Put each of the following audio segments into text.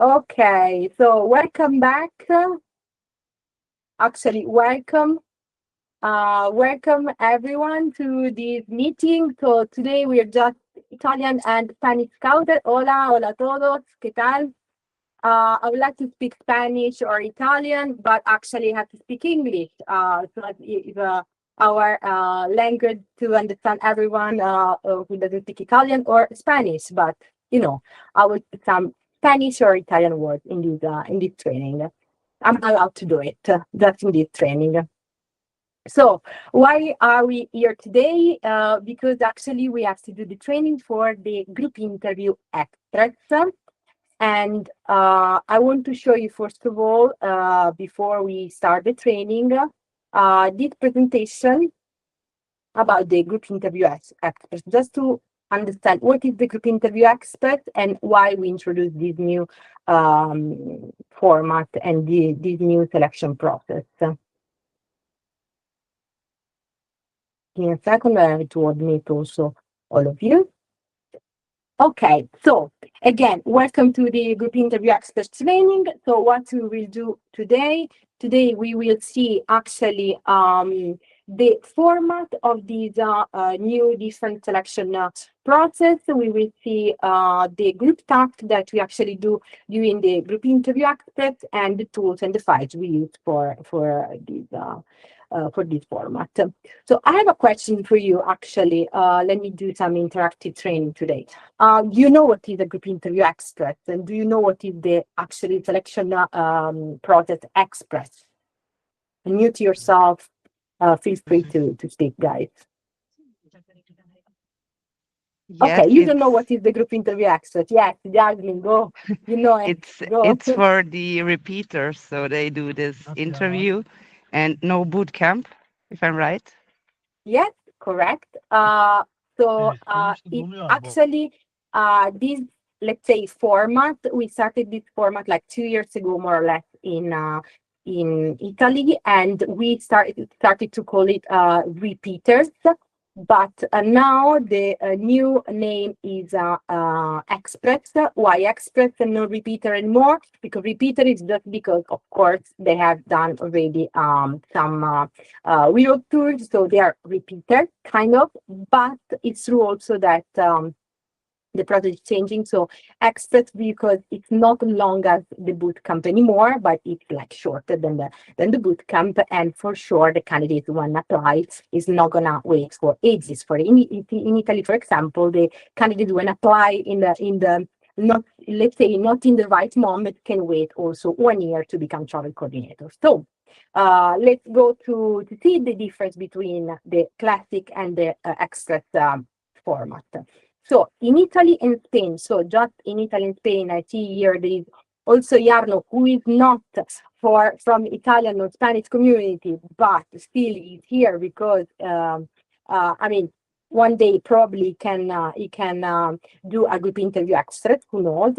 Okay, so welcome back. Actually, welcome everyone to this meeting. So today we are just Italian and Spanish scouted. Hola, hola a todos. ¿Qué tal? I would like to speak Spanish or Italian, but actually I have to speak English. So that is our language to understand everyone who doesn't speak Italian or Spanish. But I will put some Spanish or Italian words in this training. I'm allowed to do it just in this training. So why are we here today? Because actually we have to do the training for the group interview extracts. And I want to show you, first of all, before we start the training, this presentation about the group interview experts, just to understand what is the group interview expert and why we introduced this new format and this new selection process. Give me a second, I have to admit also all of you. Okay, so again, welcome to the group interview expert training. So what we will do today we will see actually the format of this new different selection process. We will see the group task that we actually do during the group interview expert and the tools and the files we use for this format. So I have a question for you actually. Let me do some interactive training today. Do you know what is a group interview express? And do you know what is the actually selection process express? Mute yourself. Feel free to speak, guys. Yes, Okay, you don't know what is the group interview express. Yes, Jasmine, go. You know it. Go. it's for the repeaters, so they do this interview and no boot camp, if I'm right. Yes, correct. So it actually this, let's say, format, we started this format like 2 years ago, more or less, in Italy, and we started to call it repeaters. But now the new name is Express. Why Express and not repeater anymore? Because repeater is just because, of course, they have done already some Europe tours, so they are repeated, kind of. But it's true also that the product is changing. So express, because it's not long as the boot camp anymore, but it's like shorter than the boot camp. And for sure, the candidate when apply is not gonna wait for ages. For in Italy, for example, the candidate when apply in the not, let's say, not in the right moment, can wait also 1 year to become travel coordinator. So let's go to see the difference between the classic and the express format. So in Italy and Spain, so just in Italy and Spain, I see here there is also Jarno, who is not from Italian or Spanish community, but still is here because I mean, one day probably he can do a group interview extra, who knows?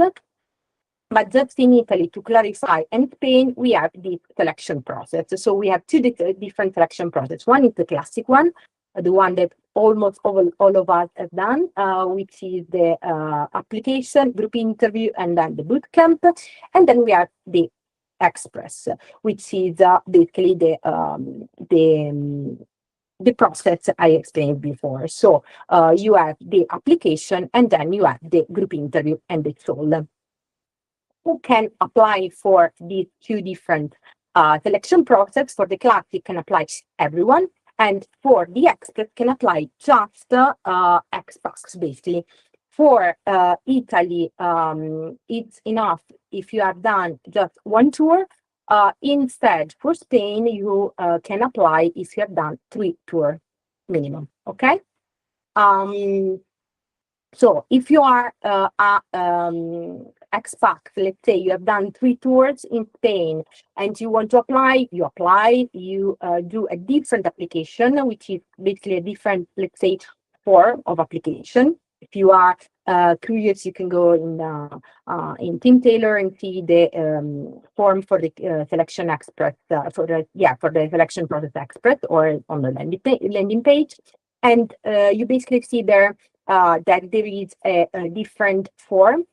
But just in Italy, to clarify, and Spain, we have the selection process. So we have two different selection process. One is the classic one, the one that almost all of us have done, which is the application, group interview, and then the boot camp. And then we have the express, which is basically the process I explained before. So you have the application, and then you have the group interview, and it's all. Who can apply for these two different selection process? For the classic, can apply everyone, and for the expert can apply just expats, basically. For Italy, it's enough if you have done just one tour. Instead, for Spain, you can apply if you have done 3 tours minimum. Okay. So if you are expat, let's say you have done 3 tours in Spain and you want to apply, you apply, you do a different application, which is basically a different, let's say, form of application. If you are curious, you can go in Team Taylor and see the form for the selection expert, for the selection process expert, or on the landing page. And you basically see there that there is a different form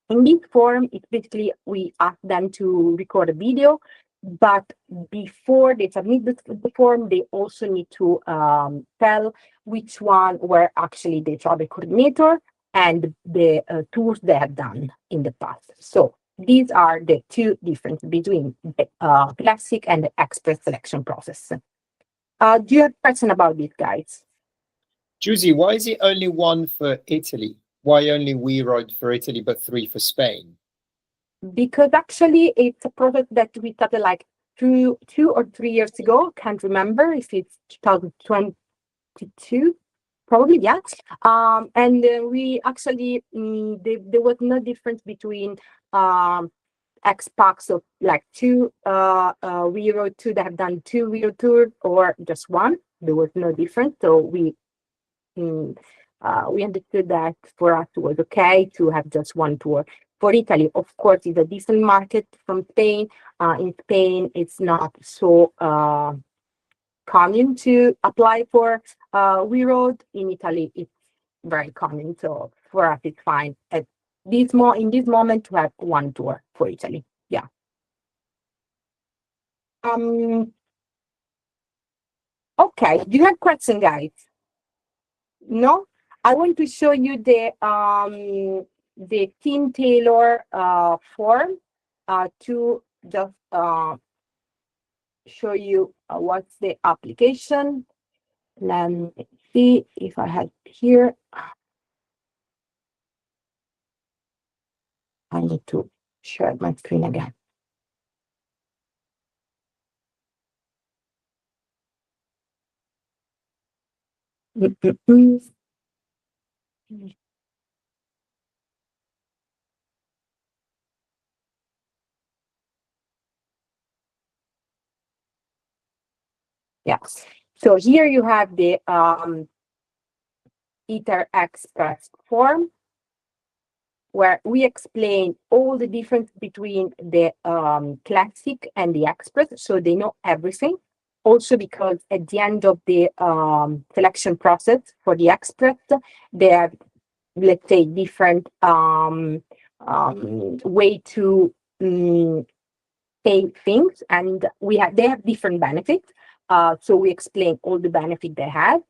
In this form, it's basically we ask them to record a video, but before they submit the form, they also need to tell which one were actually the travel coordinator and the tours they have done in the past. So these are the two differences between the classic and the express selection process. Do you have a question about this, guys? Juicy, why is it only one for Italy? Why only WeRoad for Italy but three for Spain? Because actually it's a project that we started like 2 or 3 years ago. Can't remember if it's 2022, probably, yeah. And we actually there was no difference between X packs of like two WeRoad two that have done two WeRoad tours or just one. There was no difference, so we understood that for us it was okay to have just one tour. For Italy, of course, it's a different market from Spain. In Spain, it's not so common to apply for WeRoad. In Italy, it's very common. So for us, it's fine. In this moment, to have one tour for Italy. Yeah. Okay. Do you have questions, guys? No? I want to show you the Team Taylor form to just show you what's the application. Let me see if I have here. I need to share my screen again. Yes. So here you have the ITER Express form, where we explain all the difference between the classic and the express, so they know everything. Also, because at the end of the selection process for the express, they have, let's say, different way to pay things, and they have different benefits. So we explain all the benefits they have.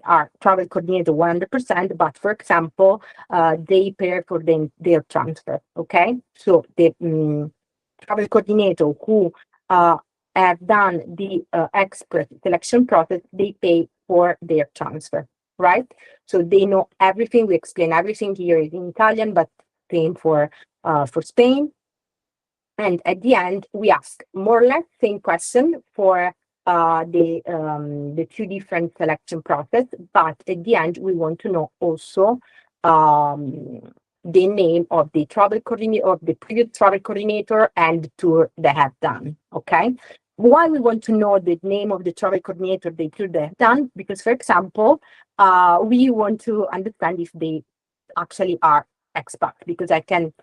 Our travel coordinator 100%, but for example, they pay for their transfer. Okay, so the travel coordinator who have done the express selection process, they pay for their transfer, right? So they know everything. We explain everything here in Italian, but same for Spain. And at the end, we ask more or less same question for the two different selection process, but at the end we want to know also the name of the travel coordinator, of the previous travel coordinator, and the tour they have done. Okay, why we want to know the name of the travel coordinator, the tour they have done? Because, for example, we want to understand if they actually are expats, because I can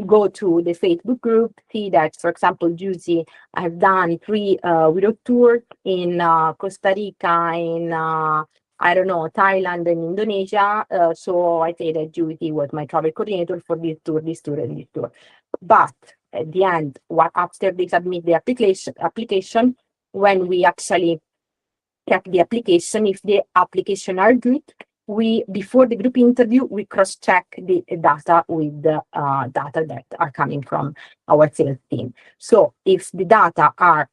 go to the Facebook group, see that, for example, Juicy, I've done 3 widow tours in Costa Rica, in I don't know, Thailand and Indonesia. So I say that Juicy was my travel coordinator for this tour, this tour, and this tour. But at the end, after they submit the application, when we actually check the application, if the application are good, before the group interview, we cross-check the data with the data that are coming from our sales team. So if the data are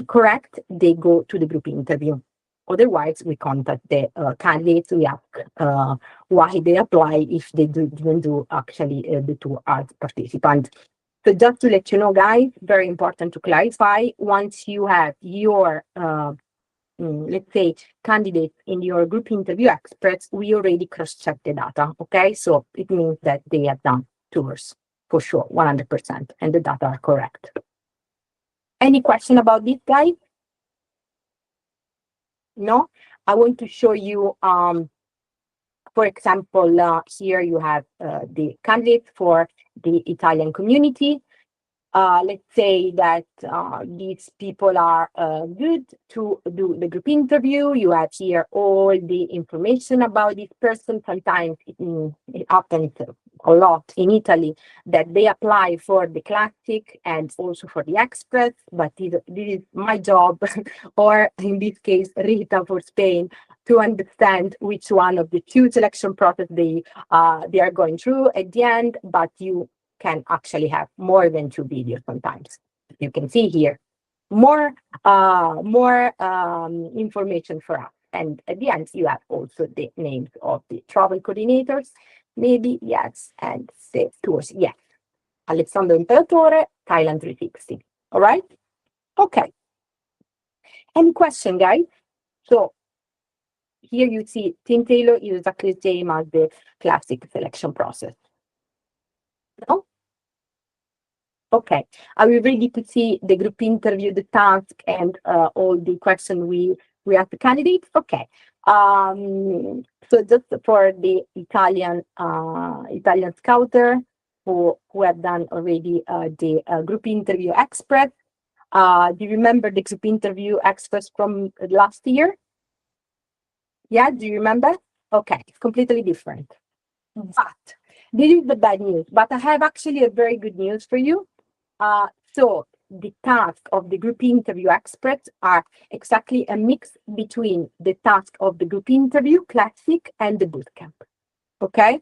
correct, they go to the group interview. Otherwise, we contact the candidates. We ask why they apply if they didn't do actually the tour as participants. So just to let you know, guys, very important to clarify, once you have your let's say, candidates in your group interview experts, we already cross-check the data, okay? So it means that they have done tours, for sure, 100%, and the data are correct. Any question about this, guys? No? I want to show you, for example, here you have the candidates for the Italian community. Let's say that these people are good to do the group interview. You have here all the information about this person. Sometimes it happens a lot in Italy that they apply for the classic and also for the express, but this is my job, or in this case, Rita for Spain, to understand which one of the two selection process they are going through at the end, but you can actually have more than 2 videos sometimes. You can see here more information for us. And at the end, you have also the names of the travel coordinators, maybe, yes, and the tours, yes. Alessandro Imperatore, Thailand 360. All right? Okay. Any question, guys? So here you see Team Taylor is exactly the same as the classic selection process. No? Okay. Are we ready to see the group interview, the task, and all the questions we ask the candidates? Okay. So just for the Italian scouter who have done already the group interview express. Do you remember the group interview express from last year? Yeah, do you remember? Okay, it's completely different. But this is the bad news. But I have actually a very good news for you. So the task of the group interview experts are exactly a mix between the task of the group interview classic and the bootcamp. Okay,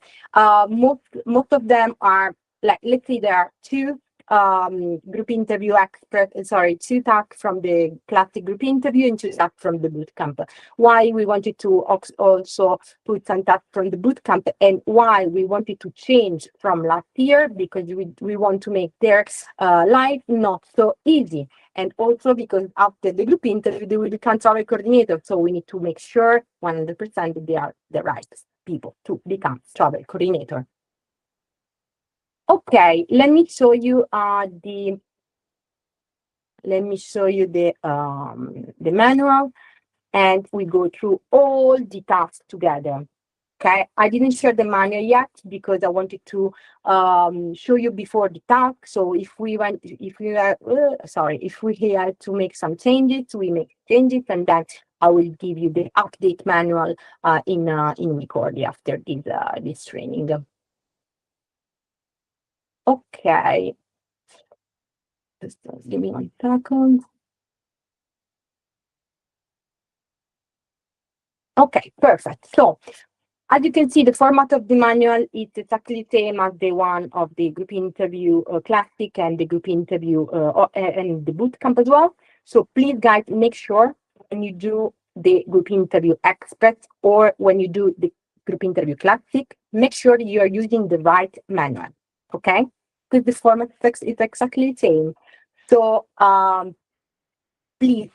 most of them are like, let's say there are two group interview two tasks from the classic group interview and two tasks from the bootcamp. Why we wanted to also put some tasks from the bootcamp, and why we wanted to change from last year, because we want to make their life not so easy, and also because after the group interview they will become travel coordinator, so we need to make sure 100% that they are the right people to become travel coordinator. Okay, let me show you the manual, and we go through all the tasks together. Okay, I didn't share the manual yet because I wanted to show you before the task. So if we had to make some changes, we make changes, and then I will give you the update manual in WeCoordi after this training. Okay, just give me 1 second. Okay, perfect. So as you can see, the format of the manual is exactly the same as the one of the group interview classic and the group interview and the bootcamp as well. So please, guys, make sure when you do the group interview expert or when you do the group interview classic, make sure you are using the right manual, okay? Because the format is exactly the same. So please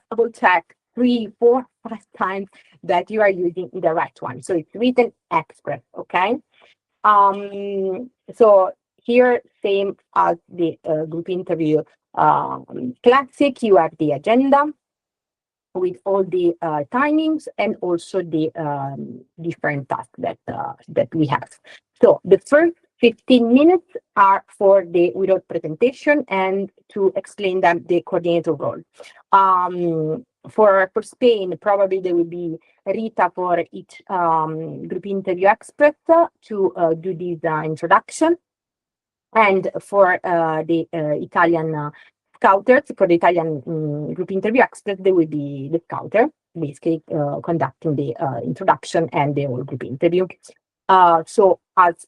double check 3, 4, 5 times that you are using the right one. So it's written express, okay? So here, same as the group interview classic, you have the agenda with all the timings and also the different tasks that we have. So the first 15 minutes are for the without presentation and to explain them the coordinator role. For Spain, probably there will be Rita for each group interview expert to do this introduction. And for the Italian scouters, for the Italian group interview experts, there will be the scouter, basically conducting the introduction and the whole group interview. So as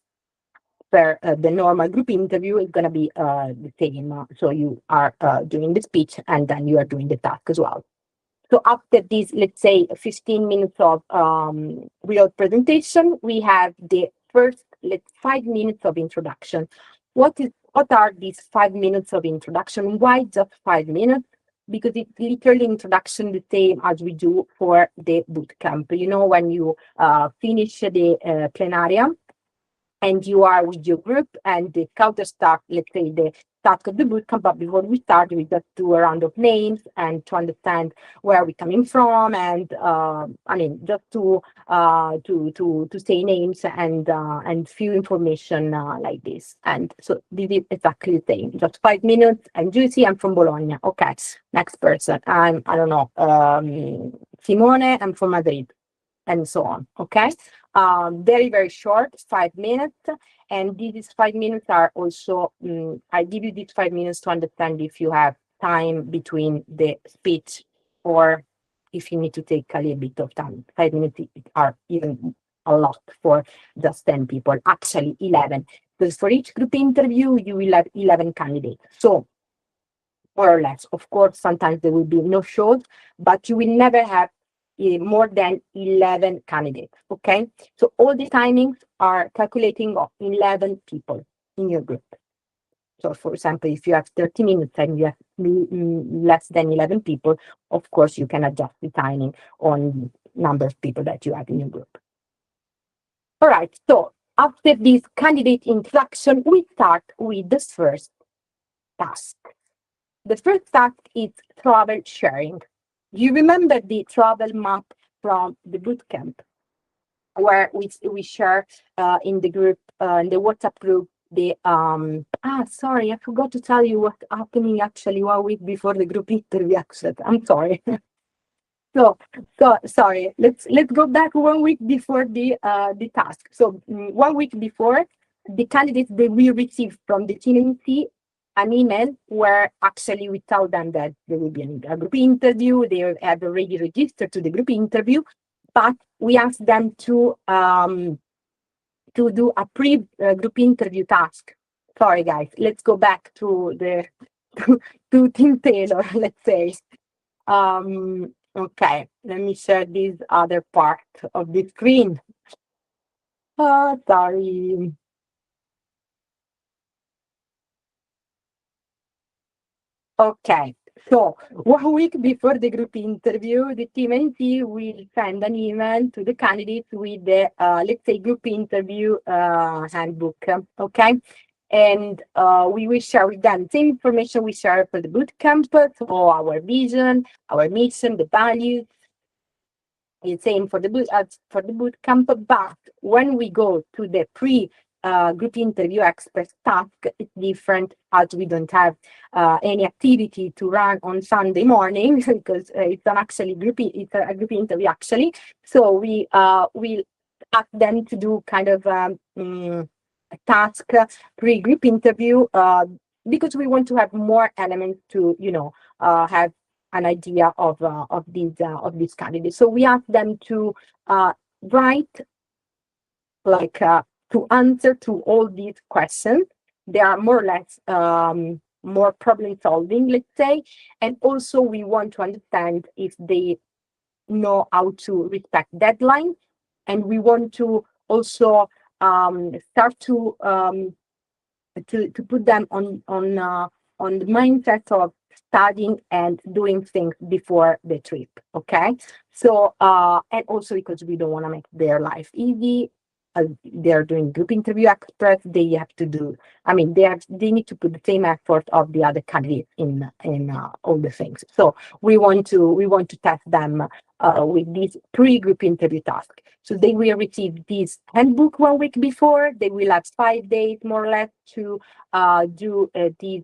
per the normal group interview, it's going to be the same. So you are doing the speech and then you are doing the task as well. So after this, let's say 15 minutes of real presentation, we have the first 5 minutes of introduction. What are these 5 minutes of introduction? Why just 5 minutes? Because it's literally introduction the same as we do for the bootcamp. You know, when you finish the plenarium and you are with your group and the counter start, let's say the task of the bootcamp, but before we start, we just do a round of names and to understand where we're coming from, and I mean, just to say names and few information like this. And so this is exactly the same. Just 5 minutes. I'm Giusy. I'm from Bologna. Okay, next person. I don't know. Simone. I'm from Madrid, and so on. Okay. very, very short, 5 minutes. And these 5 minutes are also, I give you these 5 minutes to understand if you have time between the speech or if you need to take a little bit of time. 5 minutes are even a lot for just 10 people, actually 11. Because for each group interview, you will have 11 candidates. So more or less, of course, sometimes there will be no shows, but you will never have more than 11 candidates, okay? So all the timings are calculating of 11 people in your group. So for example, if you have 30 minutes and you have less than 11 people, of course, you can adjust the timing on number of people that you have in your group. All right, so after this candidate introduction, we start with the first task. The first task is travel sharing. You remember the travel map from the bootcamp, where we share in the group, in the WhatsApp group, the sorry, I forgot to tell you what's happening actually 1 week before the group interview. Actually, I'm sorry. So sorry. Let's go back 1 week before the task. So 1 week before, the candidates, they will receive from the TNT an email where actually we tell them that there will be a group interview. They have already registered to the group interview, but we ask them to do a pre-group interview task. Sorry, guys. Let's go back to the to Team Taylor. Let's say. Okay, let me share this other part of the screen. Oh, sorry. Okay, so 1 week before the group interview, the team NT will send an email to the candidates with the, let's say, group interview handbook, okay? And we will share with them the same information we share for the bootcamp, so our vision, our mission, the values, the same for the boot camp. But when we go to the group interview expert task, it's different, as we don't have any activity to run on Sunday morning because it's a group interview actually. So we will ask them to do kind of a task pre-group interview because we want to have more elements to have an idea of these candidates. So we ask them to write to answer to all these questions. They are more or less more problem solving, let's say, and also we want to understand if they know how to respect deadlines, and we want to also start to put them on the mindset of studying and doing things before the trip. Okay, so and also because we don't want to make their life easy. They're doing group interview express. They have to do. I mean, they need to put the same effort of the other candidates in all the things. So we want to test them with this pre-group interview task. So they will receive this handbook 1 week before. They will have 5 days more or less to do these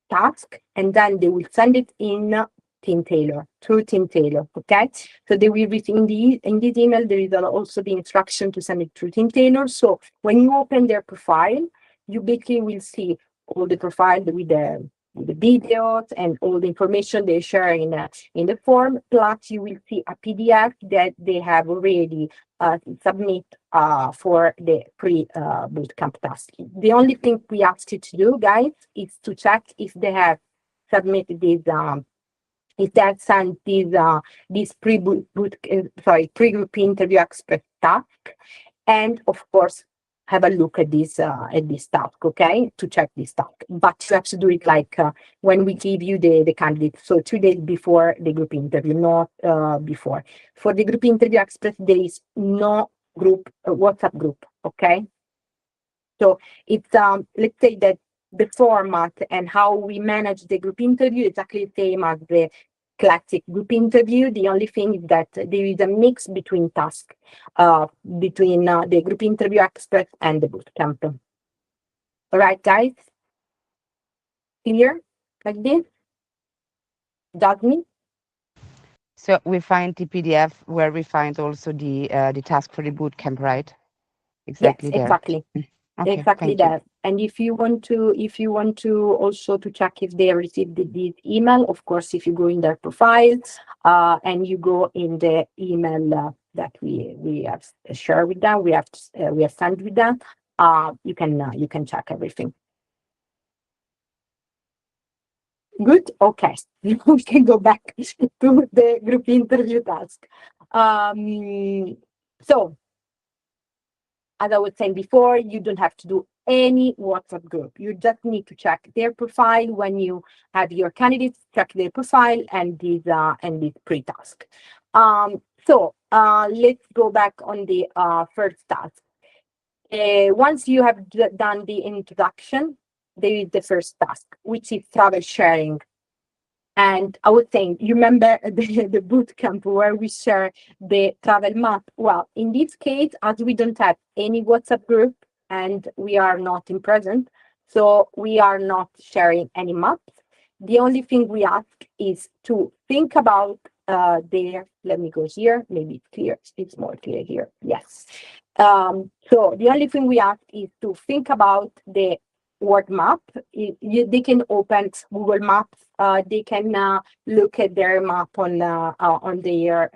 task, and then they will send it in Team Taylor, through Team Taylor, okay? So they will receive in this email, there is also the instruction to send it through Team Taylor. So when you open their profile, you basically will see all the profile with the videos and all the information they share in the form. Plus, you will see a PDF that they have already submit for the pre-bootcamp task. The only thing we ask you to do, guys, is to check if they have submitted this, if they have sent this pre-group interview expert task, and of course have a look at this task, okay, to check this task. But you have to do it when we give you the candidate, so 2 days before the group interview, not before. For the group interview express, there is no group WhatsApp group, okay? So it's let's say that the format and how we manage the group interview is exactly the same as the classic group interview. The only thing is that there is a mix between tasks, between the group interview expert and the bootcamp. All right, guys? Clear? Like this? Jasmine? So we find the PDF where we find also the task for the boot camp, right? Yes, Exactly there. exactly. Okay, Exactly thank you. that. And if you want to also to check if they received this email, of course, if you go in their profile, and you go in the email that we have shared with them, we have sent with them, you can check everything. Good. Okay. Now we can go back to the group interview task. So as I was saying before, you don't have to do any WhatsApp group. You just need to check their profile when you have your candidates, check their profile and this pre-task. Let's go back on the first task. Once you have done the introduction, there is the first task, which is travel sharing. And I was saying, you remember the boot camp where we share the travel map? Well, in this case, as we don't have any WhatsApp group and we are not in present, so we are not sharing any maps. The only thing we ask is to think about let me go here, maybe it's clear, it's more clear here. Yes. So the only thing we ask is to think about the word map. They can open Google Maps. They can look at their map on their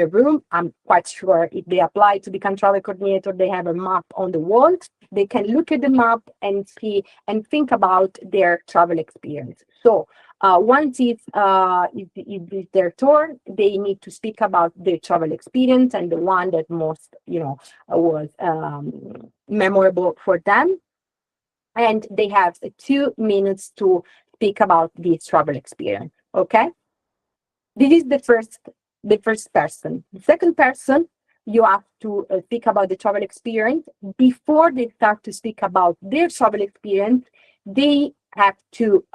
room. I'm quite sure if they apply to become travel coordinator, they have a map on the wall. They can look at the map and see and think about their travel experience. So once it's their turn, they need to speak about their travel experience and the one that most was memorable for them, and they have 2 minutes to speak about this travel experience. Okay, this is the first person. The second person, you have to speak about the travel experience. Before they start to speak about their travel experience, they have to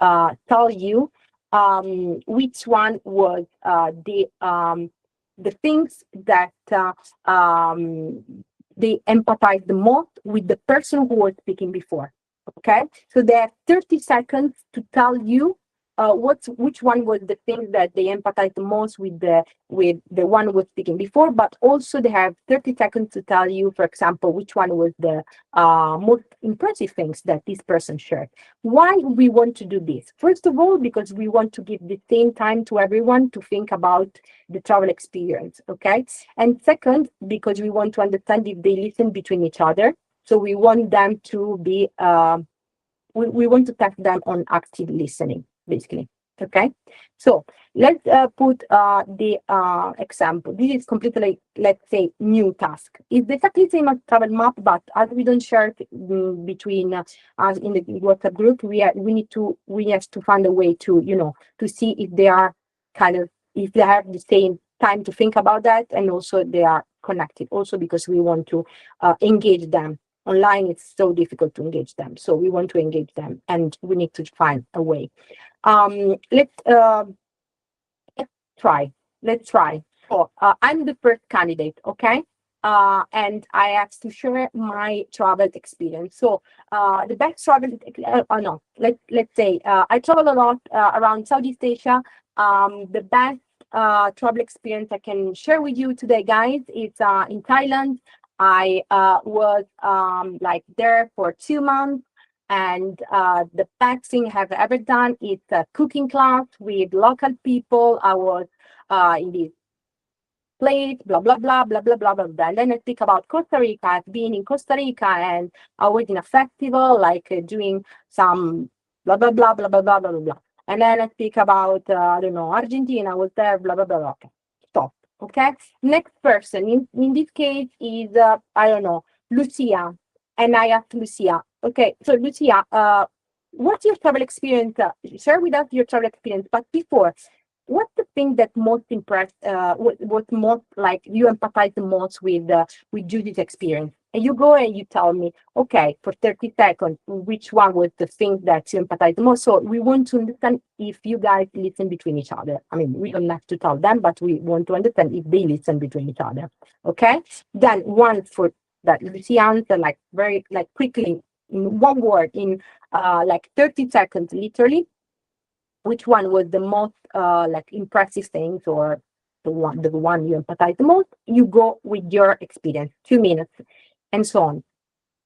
tell you which one was the things that they empathize the most with the person who was speaking before. Okay, so they have 30 seconds to tell you which one was the thing that they empathize the most with the one who was speaking before, but also they have 30 seconds to tell you, for example, which one was the most impressive things that this person shared. Why we want to do this? First of all, because we want to give the same time to everyone to think about the travel experience, okay? And second, because we want to understand if they listen between each other. So we want them to be we want to test them on active listening, basically. Okay, so let's put the example. This is completely, let's say, new task. It's exactly the same as travel map, but as we don't share it between us in the WhatsApp group, we have to find a way to to see if they are if they have the same time to think about that, and also they are connected. Also because we want to engage them. Online, it's so difficult to engage them, so we want to engage them, and we need to find a way. Let's try. Let's try. So I'm the first candidate, okay? And I have to share my travel experience. So the best travel, no, let's say I travel a lot around Southeast Asia. The best travel experience I can share with you today, guys, is in Thailand. I was like there for 2 months, and the best thing I have ever done is a cooking class with local people. I was in this place, blah blah blah blah blah blah blah blah. And then I speak about Costa Rica. I've been in Costa Rica, and I was in a festival, like doing some blah blah blah blah blah blah blah blah. And then I speak about I don't know, Argentina. I was there, blah blah blah. Blah. Okay, stop. Okay, next person in this case is I don't know, Lucia, and I asked Lucia. Okay, so Lucia, what's your travel experience? Share with us your travel experience. But before, what's the thing that most impressed, what most like you empathize the most with Judy's experience? And you go and you tell me, okay, for 30 seconds, which one was the thing that you empathize the most? So we want to understand if you guys listen between each other. I mean, we don't have to tell them, but we want to understand if they listen between each other. Okay? Then one for that Lucy answer like very quickly in one word in like 30 seconds, literally. which one was the most like impressive things, or the one you empathize the most, you go with your experience, 2 minutes, and so on.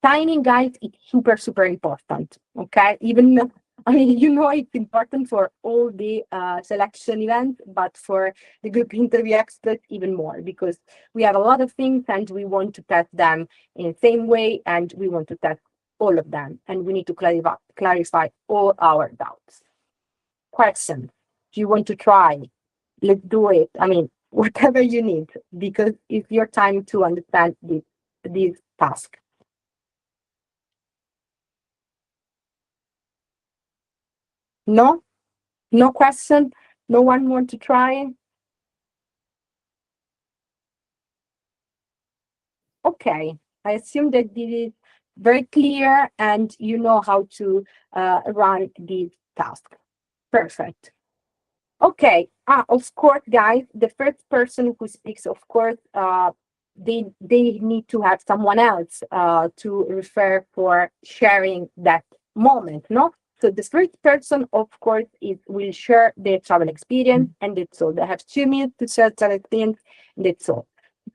Timing, guys, is super, super important. Okay, even I mean, it's important for all the selection events, but for the group interview experts even more, because we have a lot of things and we want to test them in the same way, and we want to test all of them, and we need to clarify all our doubts. Question: do you want to try? Let's do it. I mean, whatever you need, because it's your time to understand this task. No? No question? No one want to try? Okay. I assume that this is very clear and you know how to run this task. Perfect. Okay. Of course, guys, the first person who speaks, of course, they need to have someone else to refer for sharing that moment, no? So the first person, of course, will share their travel experience, and that's all. They have 2 minutes to share travel experience, and that's all.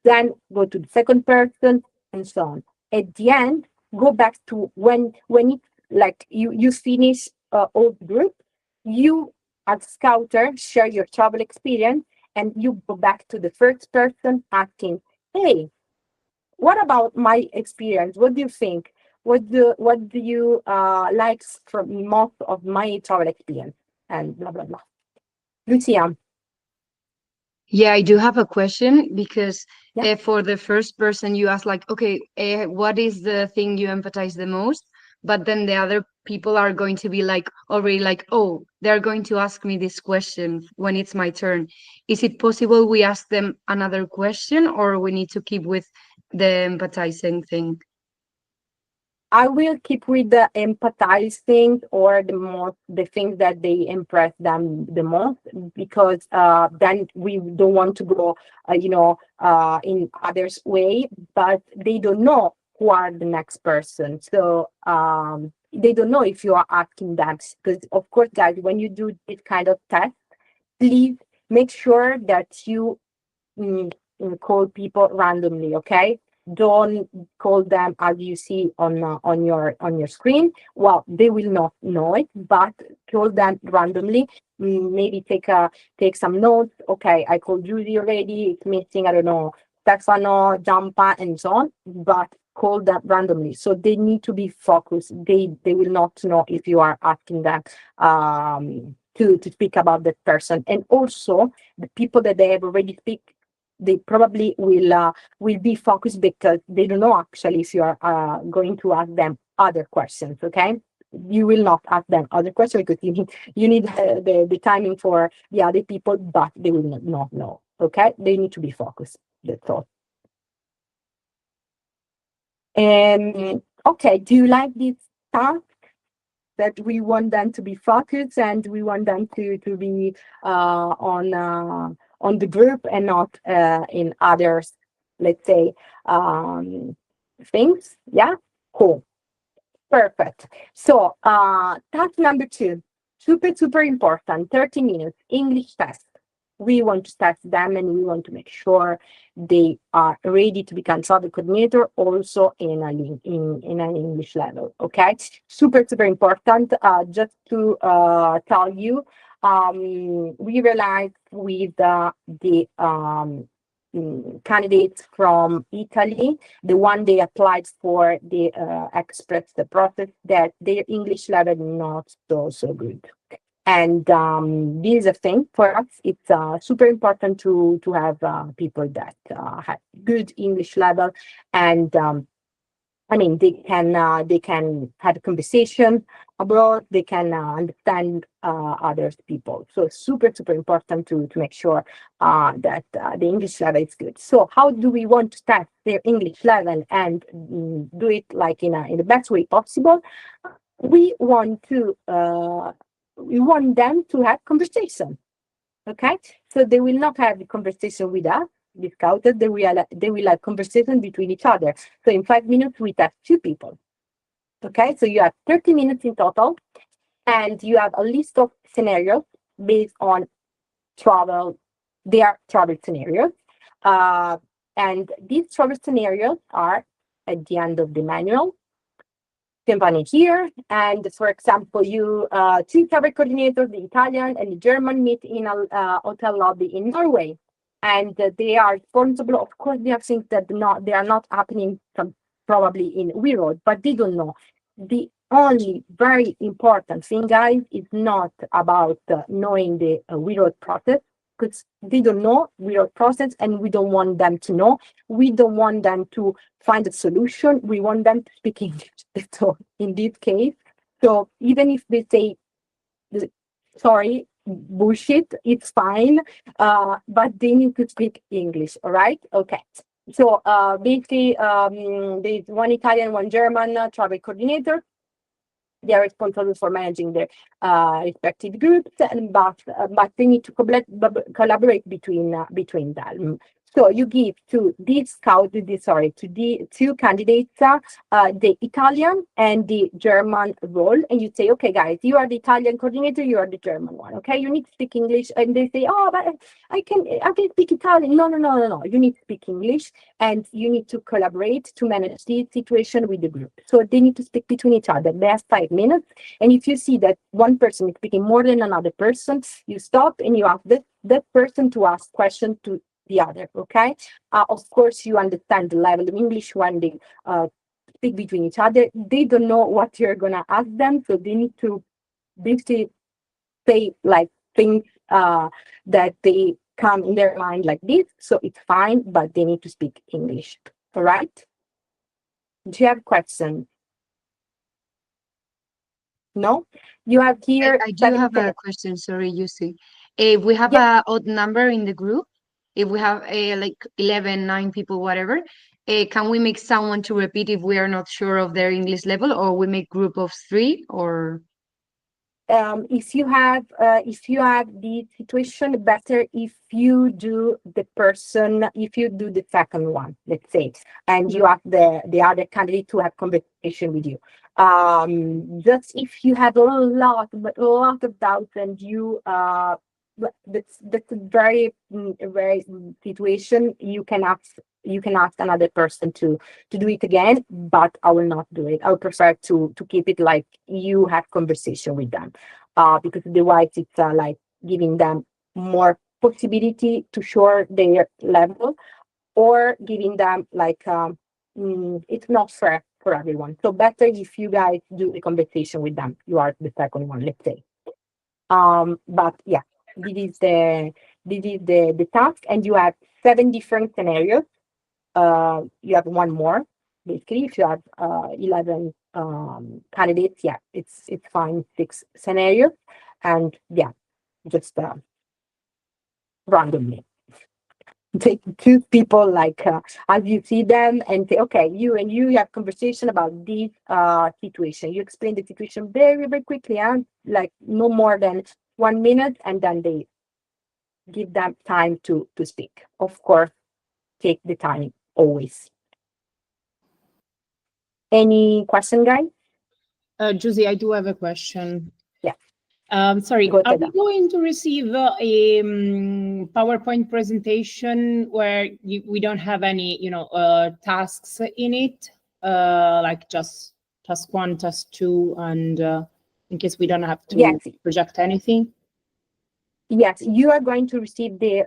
Then go to the second person, and so on. At the end, go back to when it's like you finish all the group, you as scouter share your travel experience, and you go back to the first person asking, hey, what about my experience? What do you think? What do you like from most of my travel experience? And blah blah blah. Lucia. Yeah, I do have a question because Yeah. for the first person you ask like, okay, what is the thing you empathize the most? But then the other people are going to be like already like, oh, they're going to ask me this question when it's my turn. Is it possible we ask them another question, or we need to keep with the empathizing thing? I will keep with the empathize things, or the things that they impress them the most, because then we don't want to go in others way, but they don't know who are the next person, so they don't know if you are asking them, because of course, guys, when you do this kind of test, please make sure that you mm, call people randomly. Okay, don't call them as you see on your screen. Well, they will not know it, but call them randomly. Maybe take some notes. Okay, I called Judy already. It's missing, I don't know, Stefano, Jampa, and so on, but call them randomly, so they need to be focused. They will not know if you are asking them to speak about that person. And also, the people that they have already speak, they probably will be focused, because they don't know actually if you are going to ask them other questions. Okay, you will not ask them other questions, because you need the timing for the other people, but they will not know. Okay, they need to be focused. That's all. And okay, do you like this task, that we want them to be focused, and we want them to be on the group, and not in others, let's say, things? Yeah, cool. Perfect. So, task number 2, super, super important, 30 minutes, English test. We want to test them, and we want to make sure they are ready to become travel coordinator, also in an English level. Okay, super, super important. Just to tell you, we realized with the candidates from Italy, the one they applied for the express the process, that their English level not so good. And this is a thing for us. It's super important to have people that have good English level, and I mean, they can have a conversation abroad. They can understand other people. So it's super, super important to make sure that the English level is good. So how do we want to test their English level, and do it like in the best way possible? We want them to have conversation. Okay, so they will not have the conversation with us, the scouted. They will have conversation between each other. So in 5 minutes, we test 2 people. Okay, so you have 30 minutes in total, and you have a list of scenarios based on their travel scenarios. And these travel scenarios are at the end of the manual company here. And for example, you two travel coordinators, the Italian and the German, meet in a hotel lobby in Norway. And they are responsible. Of course, they have things that they are not happening probably in WeRoad, but they don't know. The only very important thing, guys, is not about knowing the WeRoad process, because they don't know WeRoad process, and we don't want them to know. We don't want them to find a solution. We want them to speak English. So in this case, so even if they say, sorry, bullshit, it's fine, but they need to speak English, all right? Okay. So basically, there's one Italian, one German travel coordinator. They are responsible for managing their respective groups, but they need to collaborate between them. So you give to these to the two candidates, the Italian and the German role, and you say, okay, guys, you are the Italian coordinator, you are the German one. Okay, you need to speak English, and they say, oh, but I can speak Italian. No. You need to speak English, and you need to collaborate to manage the situation with the group. So they need to speak between each other. They have 5 minutes, and if you see that one person is speaking more than another person, you stop and you ask that person to ask questions to the other. Okay, of course you understand the level of English when they speak between each other. They don't know what you're gonna ask them, so they need to basically say like things that they come in their mind like this. So it's fine, but they need to speak English. All right, do you have questions? No, you have here. I do have a question. Sorry, Yusi. If we have a odd number in the group, if we have like 11, 9 people, whatever, can we make someone to repeat if we are not sure of their English level, or we make group of 3, or? If you have the situation, better if you do the second one, let's say, and you have the other candidate to have conversation with you. Just if you have a lot of doubts, and you that's a very situation, you can ask another person to do it again, but I will not do it. I would prefer to keep it like you have conversation with them, because otherwise it's like giving them more possibility to show their level, or giving them like it's not fair for everyone. So better if you guys do the conversation with them. You are the second one, let's say. But yeah, this is the task, and you have 7 different scenarios. You have one more. Basically, if you have 11 candidates, yeah, it's fine. 6 scenarios, and yeah, just randomly take 2 people like as you see them, and say, okay, you have conversation about this situation. You explain the situation very, very quickly, and like no more than 1 minute, and then they give them time to speak. Of course, take the time always. Any question, guys? Josie, I do have a question. Yeah. Sorry, Go are ahead. we going to receive a PowerPoint presentation where we don't have any, tasks in it, like just task 1, task 2, and in case we don't have to project anything? Yes, you are going to receive the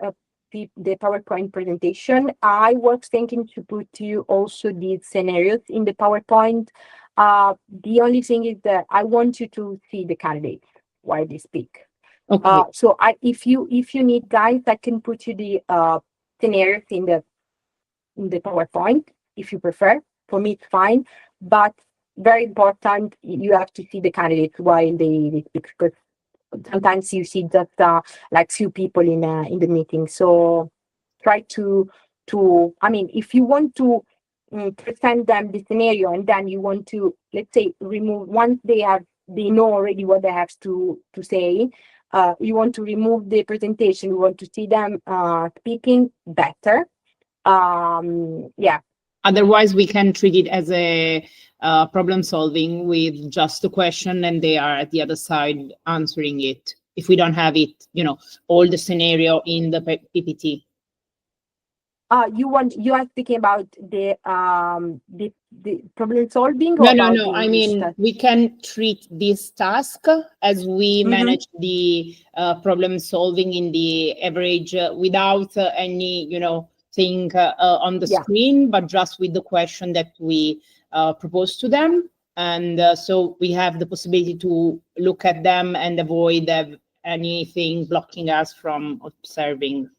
PowerPoint presentation. I was thinking to put you also these scenarios in the PowerPoint. The only thing is that I want you to see the candidates while they speak. Okay. So if you need, guys, I can put you the scenarios in the PowerPoint if you prefer. For me, it's fine, but very important, you have to see the candidates while they speak, because sometimes you see just like few people in the meeting. So try to I mean, if you want to present them the scenario, and then you want to, let's say, remove, once they know already what they have to say, you want to remove the presentation, you want to see them speaking better. Yeah. Otherwise, we can treat it as a problem solving with just a question, and they are at the other side answering it. if we don't have it, all the scenario in the PPT. You are speaking about the problem solving, or No, about no. the I English mean, test? we can treat this task as we manage the problem solving in the average without any, thing on the screen, but just with the question that we propose to them. And so we have the possibility to look at them and avoid anything blocking us from observing.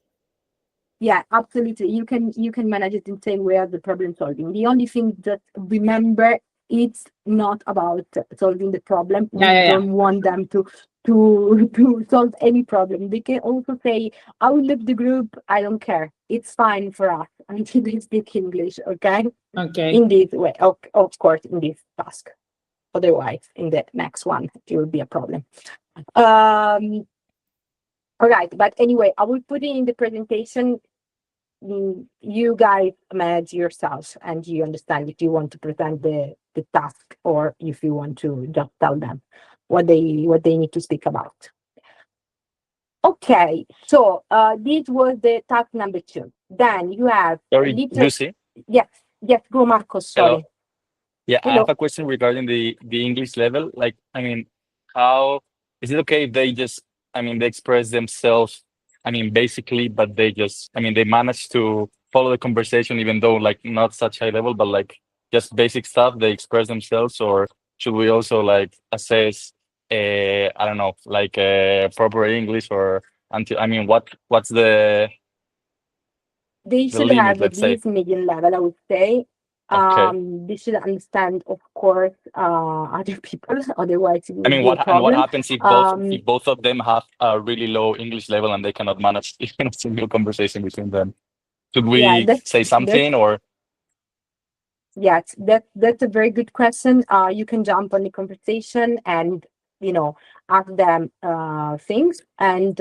Yeah, absolutely. You can manage it in the same way as the problem solving. The only thing that remember, it's not about solving the problem. We don't want them to solve any problem. They can also say, I will leave the group, I don't care. It's fine for us until they speak English, okay? Okay. In this way, of course, in this task. Otherwise, in the next one, it will be a problem. All right, but anyway, I will put it in the presentation. You guys manage yourself, and you understand if you want to present the task, or if you want to just tell them what they need to speak about. Okay, so this was the task number 2. Then you have Lucy? Yes, go Marcos, sorry. Hello. Yeah, Hello. I have a question regarding the English level. Like, I mean, how is it okay if they just, I mean, they express themselves, I mean, basically, but they just, I mean, they manage to follow the conversation, even though like not such high level, but like just basic stuff, they express themselves, or should we also like assess, I don't know, like proper English, or until, I mean, what's They the should limit, have let's say? this medium level, I would say. Okay. They should understand, of course, other people, otherwise it I will mean, be a what problem. happens if Um, both of them have a really low English level and they cannot manage even a single conversation between them? Should yeah, we say something, or yes, that's a very good question. You can jump on the conversation and ask them things, and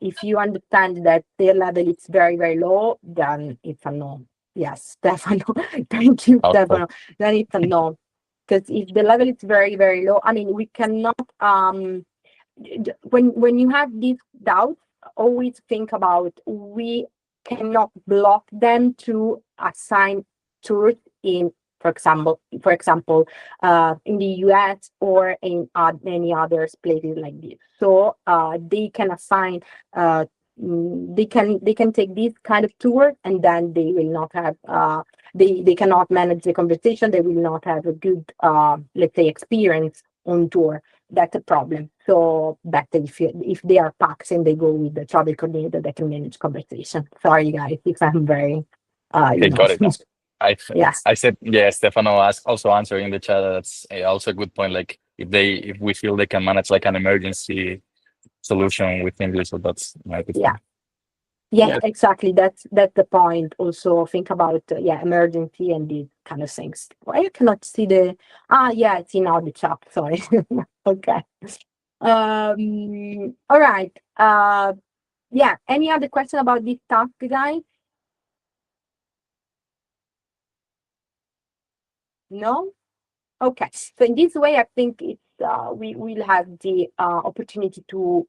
if you understand that their level is very, very low, then it's a no. Yes, Stefano. Thank you, okay? Stefano. Then it's a no, because if the level is very, very low, I mean, we cannot. When you have these doubts, always think about, we cannot block them to assign tours in, for example, in the US or in many other places like this. So they can assign, they can take this kind of tour, and then they will not have, they cannot manage the conversation. They will not have a good, let's say, experience on tour. That's a problem. So better if they are packs and they go with the travel coordinator that can manage conversation. Sorry guys, if I'm very Okay, got it. Yes. I said, yeah, Stefano also answering in the chat. That's also a good point. Like if we feel they can manage like an emergency solution with English, so that's my good point. Yeah, exactly. That's the point. Also think about emergency and these kind of things. Why you cannot see the yeah, it's in all the chat, sorry. Okay. All right. Yeah, any other question about this task, guys? No? Okay. So in this way, I think it's we will have the opportunity to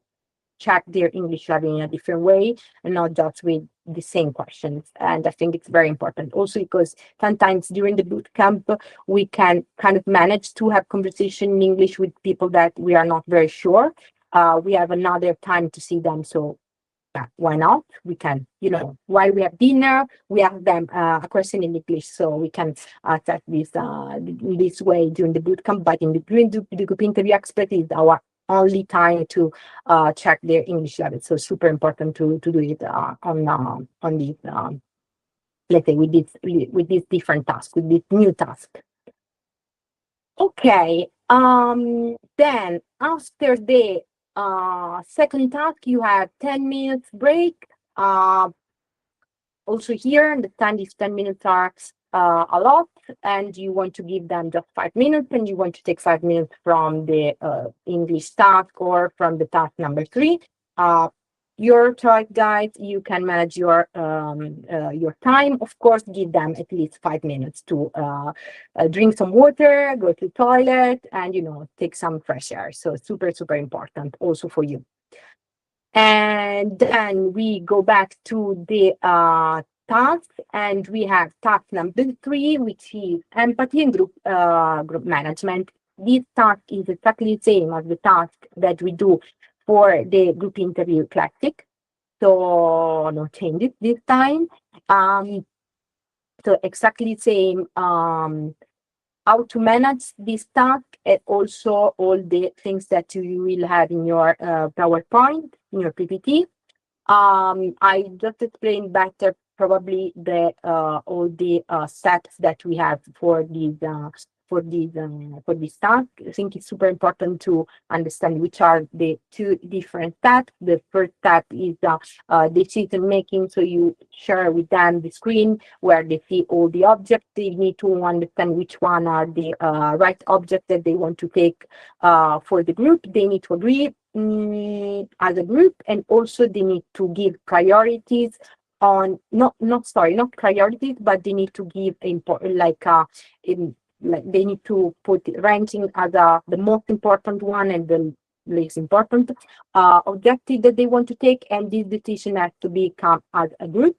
check their English level in a different way, and not just with the same questions. And I think it's very important also because sometimes during the boot camp, we can kind of manage to have conversation in English with people that we are not very sure. We have another time to see them. So why not? We can, while we have dinner, we ask them a question in English, so we can test this way during the boot camp. But during the group interview expert is our only time to check their English level. So super important to do it on this let's say with this different task, with this new task. Okay. Then after the second task, you have 10 minutes break. Also here, the time is 10 minutes are a lot, and you want to give them just 5 minutes, and you want to take 5 minutes from the English task or from the task number 3. Your choice, guys. You can manage your time. Of course, give them at least 5 minutes to drink some water, go to the toilet, and take some fresh air. So super, super important also for you. And then we go back to the task, and we have task number 3, which is empathy and group management. This task is exactly the same as the task that we do for the group interview classic. So no changes this time. So exactly the same, how to manage this task, and also all the things that you will have in your PowerPoint, in your PPT. I just explained better probably the all the steps that we have for this task. I think it's super important to understand which are the 2 different steps. The first step is decision making, so you share with them the screen where they see all the objects. They need to understand which one are the right objects that they want to take for the group. They need to agree as a group, and also they need to give priorities on not priorities, but they need to give important like they need to put ranking as the most important one and the least important objective that they want to take, and this decision has to become as a group.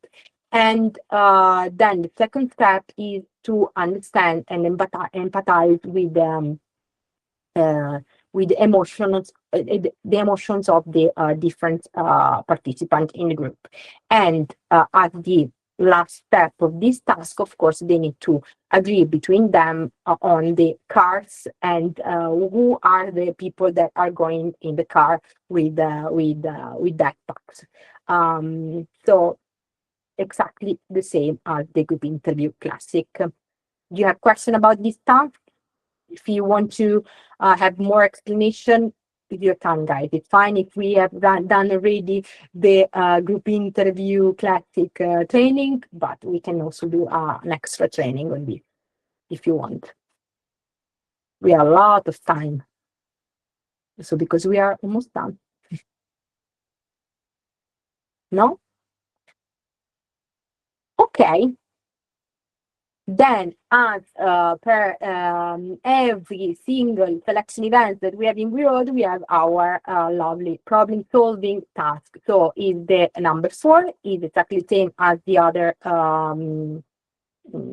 And then the second step is to understand and empathize with the emotions of the different participants in the group. And at the last step of this task, of course, they need to agree between them on the cars and who are the people that are going in the car with backpacks. So exactly the same as the group interview classic. Do you have question about this task? If you want to have more explanation, with your time, guys, it's fine. If we have done already the group interview classic training, but we can also do an extra training on this if you want. We have a lot of time, so because we are almost done. No? Okay. Then, as per every single selection event that we have in WeCoordi, we have our lovely problem-solving task. So, is the number 4 is exactly the same as the other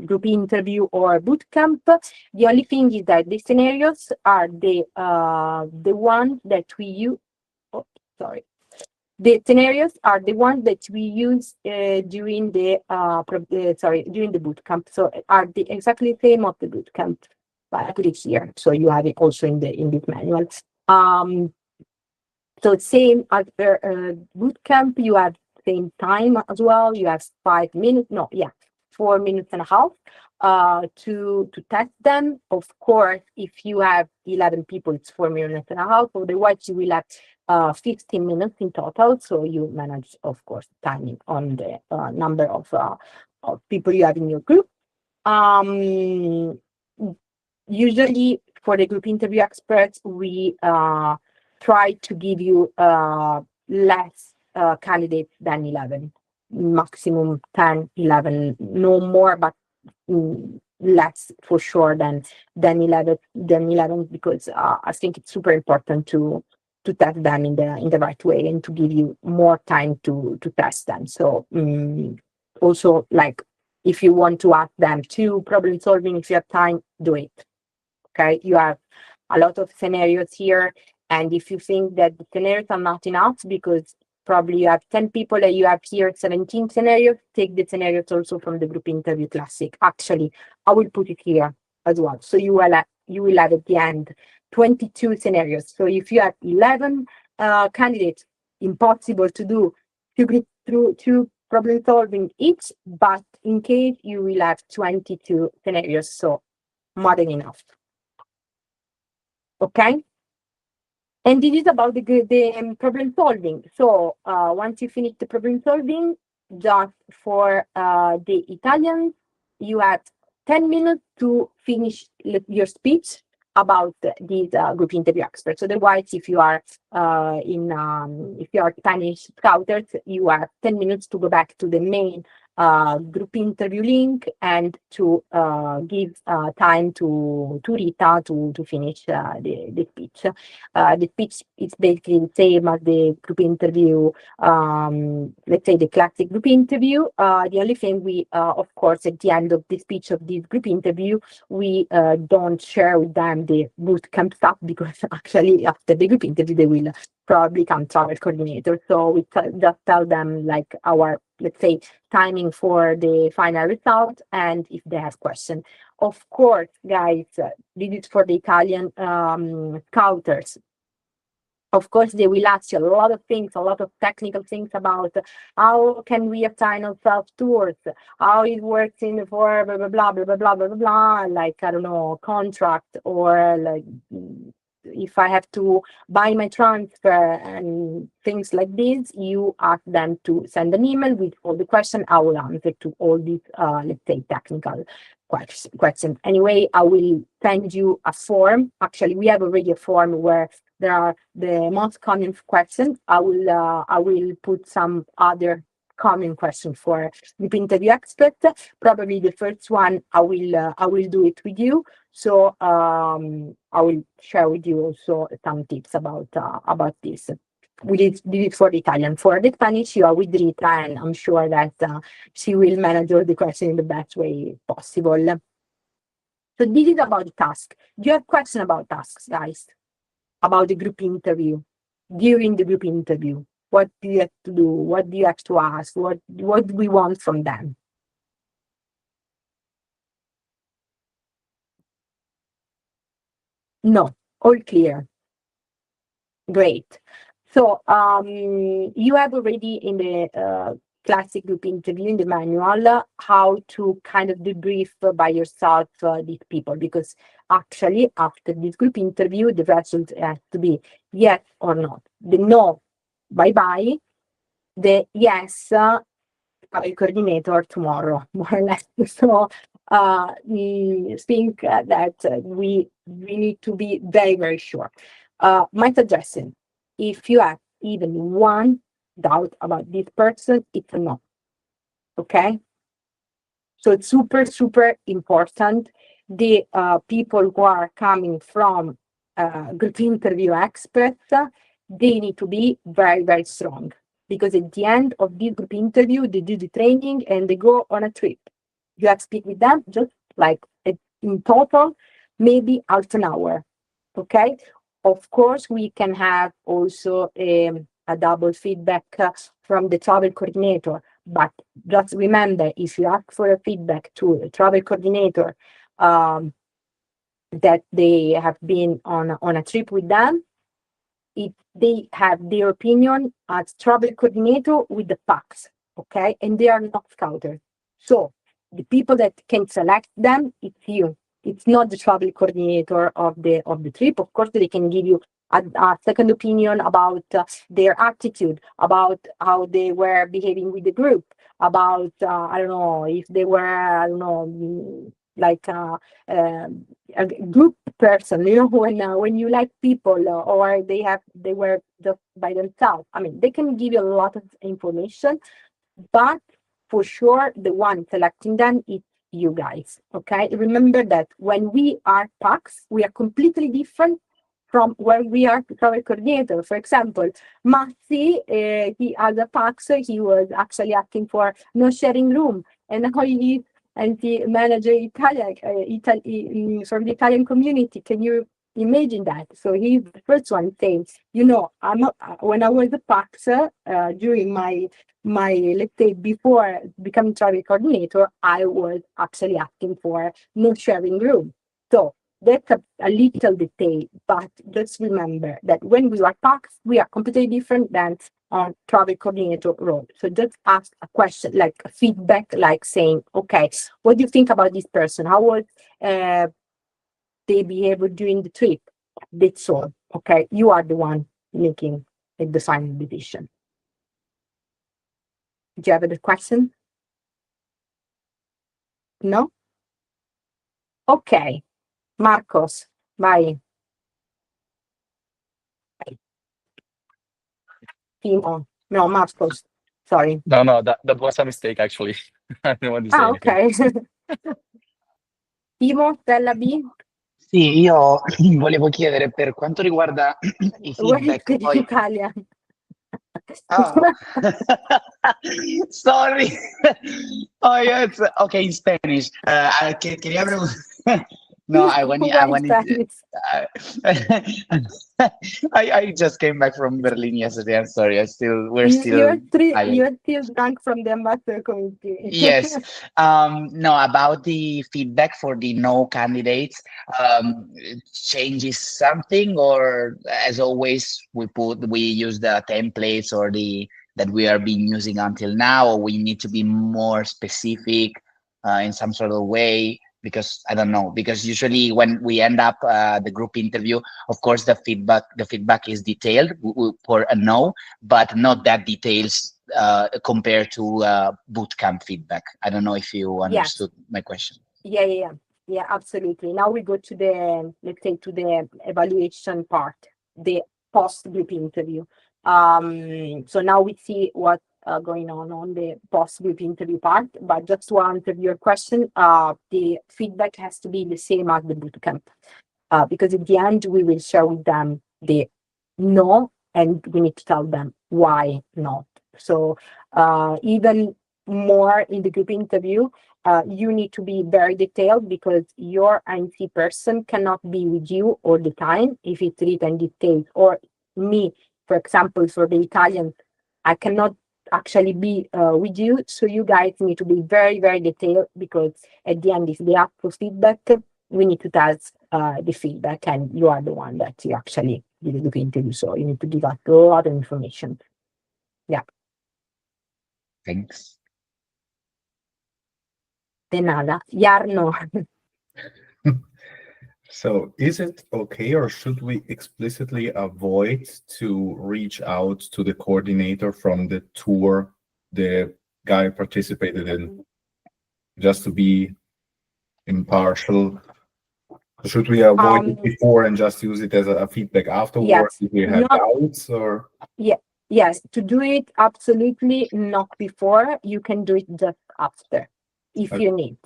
group interview or boot camp. The only thing is that the scenarios are the ones that we use. Oh, sorry. The scenarios are the ones that we use during the during the boot camp. So are the exactly the same of the boot camp. But I put it here, so you have it also in this manual. So same as the boot camp, you have same time as well. You have 5 minutes. No, yeah, 4 minutes and a half to test them. Of course, if you have 11 people, it's 4 minutes and a half. Otherwise, you will have 15 minutes in total. So you manage, of course, timing on the number of people you have in your group. Usually, for the group interview experts, we try to give you less candidates than 11, maximum 10, 11, no more, but less for sure than 11, because I think it's super important to test them in the right way and to give you more time to test them. So also, like, if you want to ask them to problem solving, if you have time, do it. Okay, you have a lot of scenarios here, and if you think that the scenarios are not enough, because probably you have 10 people and you have here 17 scenarios, take the scenarios also from the group interview classic. Actually, I will put it here as well. So you will have at the end 22 scenarios. So if you have 11 candidates, impossible to do two problem solving each, but in case you will have 22 scenarios, so more than enough. Okay, and this is about the problem solving. So once you finish the problem solving, just for the Italians, you have 10 minutes to finish your speech about these group interview experts. Otherwise, if you are if you are Spanish scouters, you have 10 minutes to go back to the main group interview link and to give time to Rita to finish the speech. The speech is basically the same as the group interview, let's say the classic group interview. The only thing we, of course, at the end of the speech of this group interview, we don't share with them the bootcamp stuff, because actually after the group interview, they will probably become travel coordinator. So we just tell them like our, let's say, timing for the final result, and if they have questions. Of course, guys, this is for the Italian scouters. Of course, they will ask you a lot of things, a lot of technical things about how can we assign ourselves tours, how it works in the for blah blah blah blah blah blah blah blah, like I don't know, contract, or like if I have to buy my transfer and things like this. You ask them to send an email with all the questions. I will answer to all these, let's say, technical questions. Anyway, I will send you a form. Actually, we have already a form where there are the most common questions. I will put some other common questions for the interview expert. Probably the first one I will do it with you. So I will share with you also some tips about this. We did it for the Italian. For the Spanish, you are with Rita, and I'm sure that she will manage all the questions in the best way possible. So this is about the task. Do you have questions about tasks, guys? About the group interview? During the group interview, what do you have to do? What do you have to ask? What do we want from them? No, all clear. Great. So you have already in the classic group interview in the manual how to kind of debrief by yourself these people, because actually after this group interview the result has to be yes or no. The no, bye bye. The yes, coordinator tomorrow, more or less. So think that we need to be very, very sure. My suggestion, if you have even one doubt about this person, it's a no. Okay? So it's super, super important. The people who are coming from group interview experts, they need to be very, very strong. Because at the end of this group interview, they do the training and they go on a trip. You have to speak with them just like in total, maybe half an hour. Okay? Of course, we can have also a double feedback from the travel coordinator. But just remember, if you ask for a feedback to a travel coordinator that they have been on a trip with them, if they have their opinion as travel coordinator with the facts, okay? And they are not scouters. So the people that can select them, it's you. It's not the travel coordinator of the trip. Of course, they can give you a second opinion about their attitude, about how they were behaving with the group, about I don't know if they were like a group person. When you like people or they were just by themselves. I mean, they can give you a lot of information, but for sure the one selecting them is you guys. Okay, remember that when we are PACs, we are completely different from where we are travel coordinator. For example, Massi, he as a PAX, he was actually asking for no sharing room, and now he and the manager from the Italian community. Can you imagine that? So he's the first one saying, I'm not, when I was a PAX during my let's say before becoming travel coordinator, I was actually asking for no sharing room. So that's a little detail, but just remember that when we are PACs, we are completely different than on travel coordinator role. So just ask a question, like a feedback, like saying, okay, what do you think about this person? How was they behavior during the trip? That's all. Okay, you are the one making the final decision. Do you have a question? No? Okay. Marcos, bye. Timo. No, Marcos. Sorry. No, that was a mistake actually. I don't want to say Ah, anything. ok. Timo, Stella B, Sì, io volevo chiedere per quanto riguarda i where is feedback, the poi... Italian? Ah, sorry. Oh, yes. Okay, in Spanish. Quería preguntar. No, I Where is wanted. Spanish? I just came back from Berlin yesterday. I'm sorry. We're still tired. You're still drunk from the ambassador committee. Yes. No, about the feedback for the no candidates, changes something, or as always, we use the templates or the that we are being using until now, or we need to be more specific in some sort of way. Because I don't know, because usually when we end up the group interview, of course the feedback is detailed for a no, but not that details compared to boot camp feedback. I don't know if you Yes. understood my question. Yeah, absolutely. Now we go to the, let's say, to the evaluation part, the post-group interview. So now we see what going on the post-group interview part, but just to answer your question, the feedback has to be the same as the bootcamp, because at the end we will share with them the no, and we need to tell them why not. So even more in the group interview, you need to be very detailed, because your IT person cannot be with you all the time if it's written detailed. Or me, for example, for the Italian, I cannot actually be with you. So you guys need to be very, very detailed, because at the end, if they ask for feedback, we need to test the feedback, and you are the one that you actually did the group interview. So you need to give us a lot of information. Yeah. Thanks. De nada. Jarno. So is it okay, or should we explicitly avoid to reach out to the coordinator from the tour the guy participated in, just to be impartial? Should we avoid it before and just use it as a feedback afterwards if we have doubts, or? Yes, to do it absolutely not before. You can do it just after, if Okay. you need.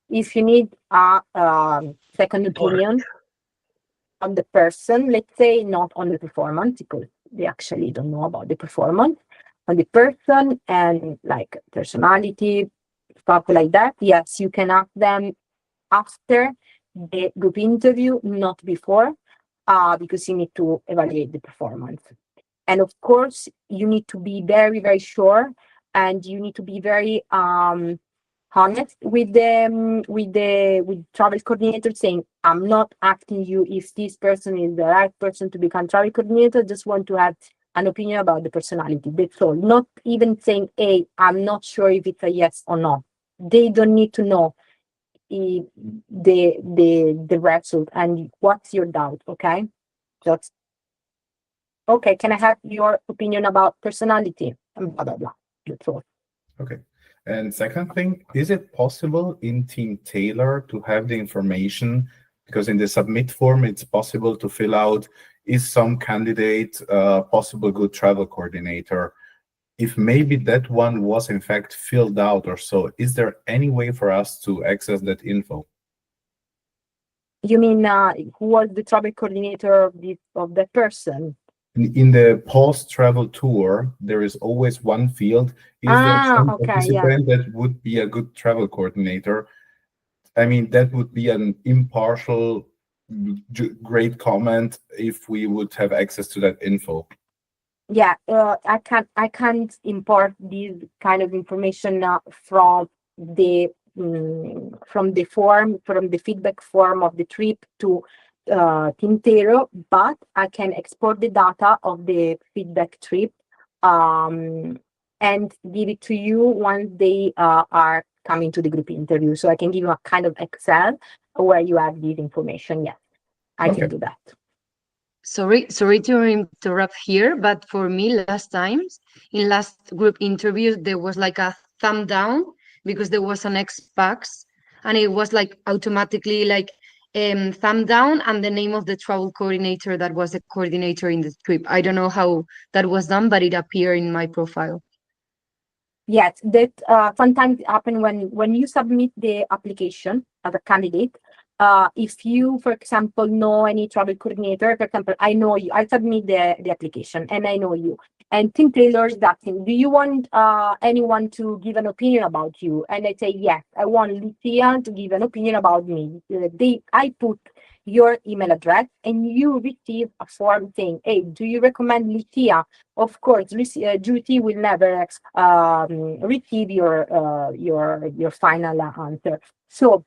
If you need a second opinion on the person, let's say, not on the performance, because they actually don't know about the performance, on the person and like personality, stuff like that, yes, you can ask them after the group interview, not before, because you need to evaluate the performance. And of course, you need to be very, very sure, and you need to be very honest with travel coordinator, saying, I'm not asking you if this person is the right person to become travel coordinator, just want to have an opinion about the personality. That's all. Not even saying, hey, I'm not sure if it's a yes or no. They don't need to know the result and what's your doubt. Okay, just okay, can I have your opinion about personality and blah blah blah. That's all. Okay. And second thing, is it possible in Team Taylor to have the information, because in the submit form it's possible to fill out, is some candidate possible good travel coordinator? If maybe that one was in fact filled out or so, is there any way for us to access that info? You mean who was the travel coordinator of that person? In the post-travel tour, there is always one field. Is there some participant that would be a good travel coordinator? I mean, that would be an impartial, great comment if we would have access to that info. Yeah, I can't import this kind of information from the feedback form of the trip to Team Taylor, but I can export the data of the feedback trip and give it to you once they are coming to the group interview. So I can give you a kind of Excel where you have this information. Yeah, I can do that. Sorry to interrupt here, but for me, in last group interviews, there was like a thumb down because there was an Xbox, and it was like automatically like thumb down and the name of the travel coordinator that was the coordinator in the trip. I don't know how that was done, but it appeared in my profile. Yes, that sometimes happen when you submit the application as a candidate. If you, for example, know any travel coordinator, for example, I know you, I submit the application and I know you. And Team Taylor is asking, do you want anyone to give an opinion about you? And I say, yes, I want Lucia to give an opinion about me. I put your email address and you receive a form saying, hey, do you recommend Lucia? Of course, Judy will never receive your final answer. So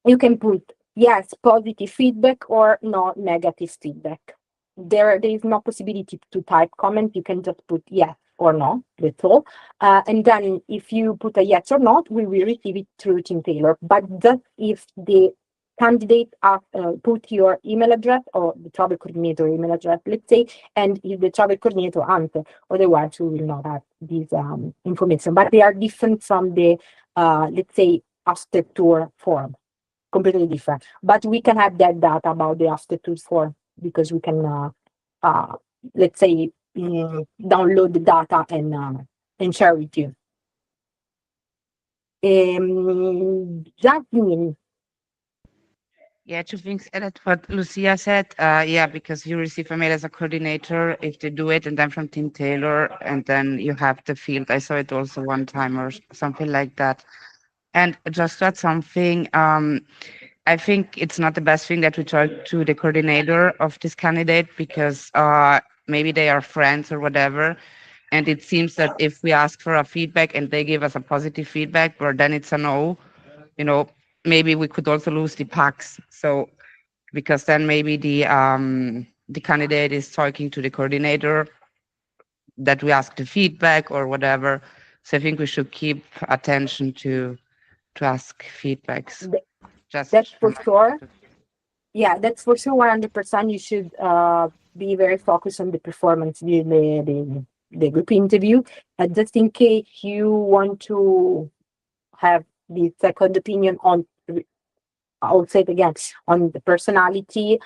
you can put yes, positive feedback or no, negative feedback. There is no possibility to type comment. You can just put yes or no. That's all. And then if you put a yes or not, we will receive it through Team Taylor. But just if the candidate put your email address or the travel coordinator email address, let's say, and if the travel coordinator answer, otherwise we will not have this information. But they are different from the, let's say, after tour form, completely different. But we can have that data about the after tour form because we can, let's say, download the data and share with you. Jasmine. Yeah, two things added what Lucia said. Yeah, because you receive a mail as a coordinator if they do it, and then from Team Taylor, and then you have the field. I saw it also one time or something like that. And just to add something, I think it's not the best thing that we talk to the coordinator of this candidate because maybe they are friends or whatever. And it seems that if we ask for a feedback and they give us a positive feedback, but then it's a no, maybe we could also lose the packs. So because then maybe the candidate is talking to the coordinator that we ask the feedback or whatever. So I think we should keep attention to ask feedbacks. That's for sure. Yeah, that's for sure. 100%. You should be very focused on the performance during the group interview. Just in case you want to have the second opinion on, I'll say it again, on the personality.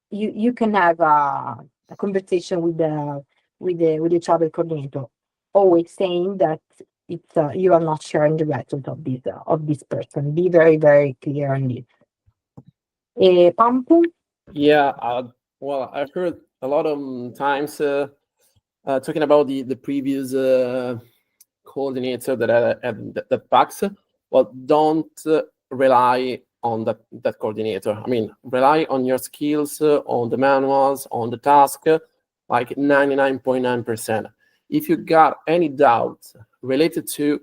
You can have a conversation with the travel coordinator, always saying that it's you are not sharing the result of this person. Be very, very clear on this. Pampu? Yeah, well, I've heard a lot of times talking about the previous coordinator that at the PAX. Well, don't rely on that coordinator. I mean, rely on your skills, on the manuals, on the task, like 99.9%. If you got any doubt related to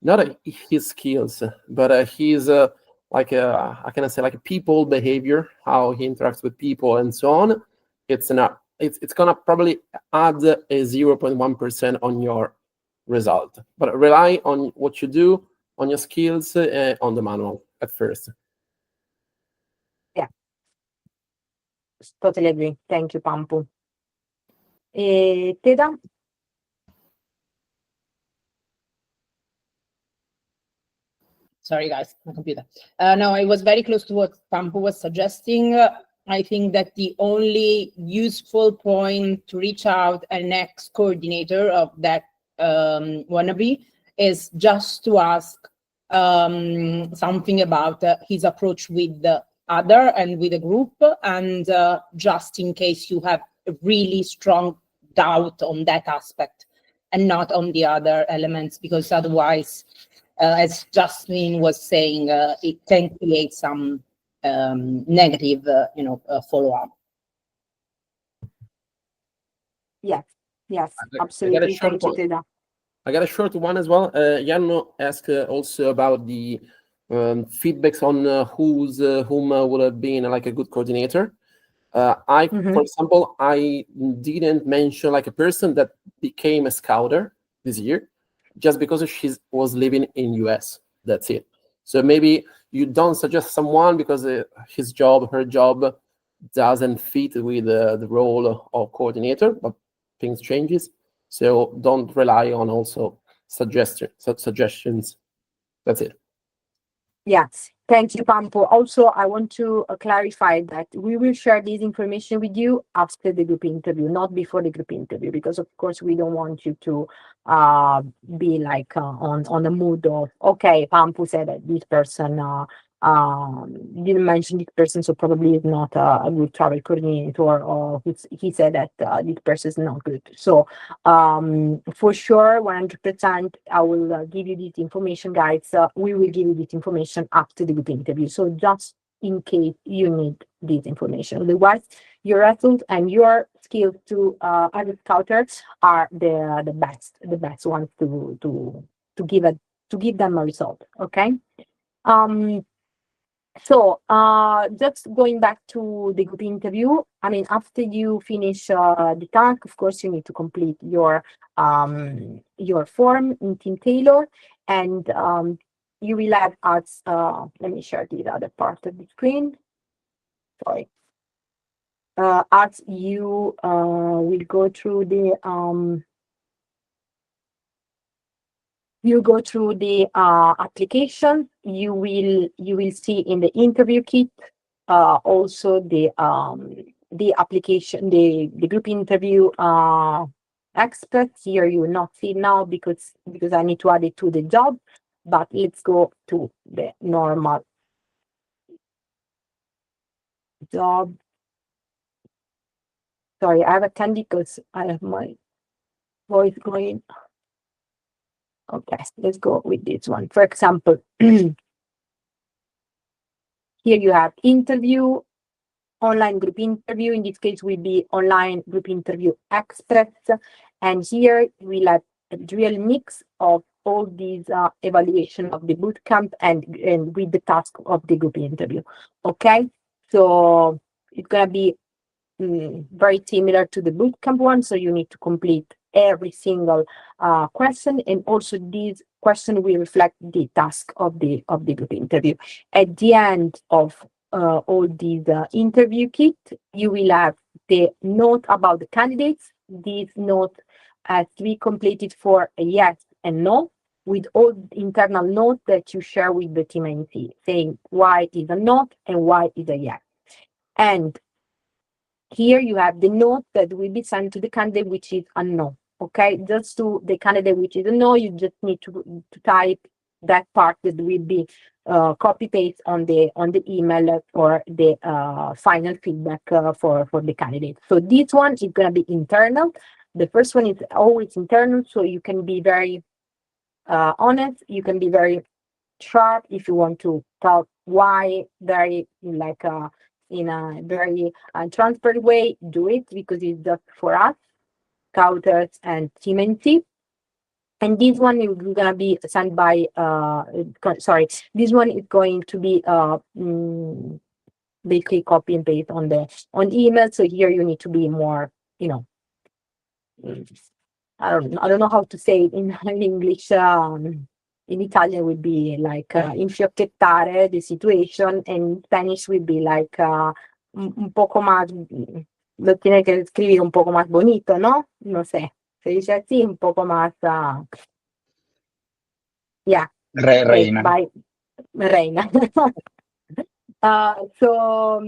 not his skills, but his how can I say, like people behavior, how he interacts with people and so on, it's gonna probably add a 0.1% on your result. But rely on what you do, on your skills, on the manual at first. Yeah, totally agree. Thank you, Pampu. Teda? Sorry, guys, my computer. No, it was very close to what Pampu was suggesting. I think that the only useful point to reach out an ex-coordinator of that wannabe is just to ask something about his approach with the other and with the group, and just in case you have a really strong doubt on that aspect and not on the other elements, because otherwise, as Jasmine was saying, it can create some negative, follow-up. Yes, yes, I got a absolutely. short Thank you, one. Teda. I got a short one as well. Janno asked also about the feedbacks on whom would have been like a good coordinator. For example, I didn't mention like a person that became a scouter this year just because she was living in US. That's it. So maybe you don't suggest someone because his job, her job doesn't fit with the role of coordinator, but things changes. So don't rely on also suggestions. That's it. Yes, thank you, Pampo. Also, I want to clarify that we will share this information with you after the group interview, not before the group interview, because of course we don't want you to be like on the mood of, okay, Pampo said that this person didn't mention this person, so probably is not a good travel coordinator, or he said that this person is not good. So for sure, 100%, I will give you this information, guys. We will give you this information after the group interview. So just in case you need this information. Otherwise, your results and your skills to as a scouter are the best ones to give them a result. Okay. So, just going back to the group interview, I mean, after you finish the task, of course, you need to complete your form in Team Taylor, and you will have as let me share the other part of the screen. Sorry. As you will go through the application, you will see in the interview kit also the application, the group interview expert. Here you will not see now because I need to add it to the job, but let's go to the normal job. Sorry, I have a candy because I have my voice going. Okay, let's go with this one. For example, here you have interview, online group interview. In this case, will be online group interview experts. And here we'll have a real mix of all these evaluation of the bootcamp and with the task of the group interview. Okay, so it's gonna be very similar to the bootcamp one. So you need to complete every single question, and also this question will reflect the task of the group interview. At the end of all these interview kit, you will have the note about the candidates. This note has to be completed for a yes and no, with all internal notes that you share with the team NT, saying why is a no and why is a yes. And here you have the note that will be sent to the candidate, which is a no. Okay, just to the candidate which is a no, you just need to type that part that will be copy paste on the email for the final feedback for the candidate. So this one is gonna be internal. The first one is always internal, so you can be very honest. You can be very sharp if you want to tell why, very like in a very transparent way. Do it, because it's just for us, scouters and team NT. And this one is gonna be sent by sorry, this one is going to be basically copy and paste on email. So here you need to be more, you know, I don't know how to say it in English. In Italian would be like infiocchettare the situation, and in Spanish would be like un poco más, lo tiene que escribir un poco más bonito, ¿no? No sé, se dice así, un poco más, yeah, Reina. by Reina. So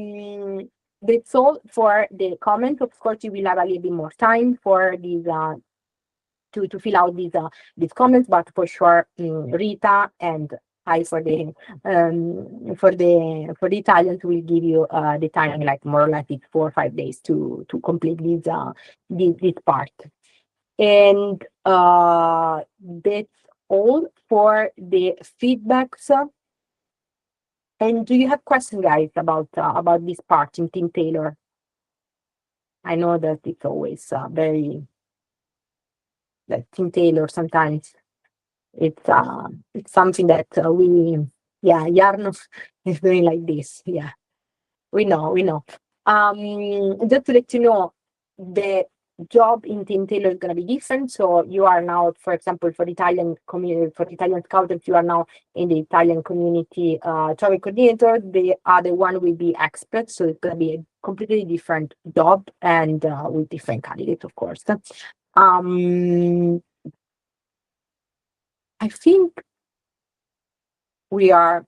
that's all for the comments. Of course, you will have a little bit more time for these to fill out these comments, but for sure, Rita and I for the Italians will give you the time, like more or less it's 4 or 5 days to complete this part. And that's all for the feedbacks. And do you have questions, guys, about this part in Team Taylor? I know that it's always very that Team Taylor sometimes it's something that Jarno is doing like this. Yeah, we know. Just to let you know, the job in Team Taylor is going to be different. So you are now, for example, for the Italian community, for the Italian scouters, you are now in the Italian community travel coordinator. The other one will be expert. So it's going to be a completely different job and with different candidates, of course. I think we are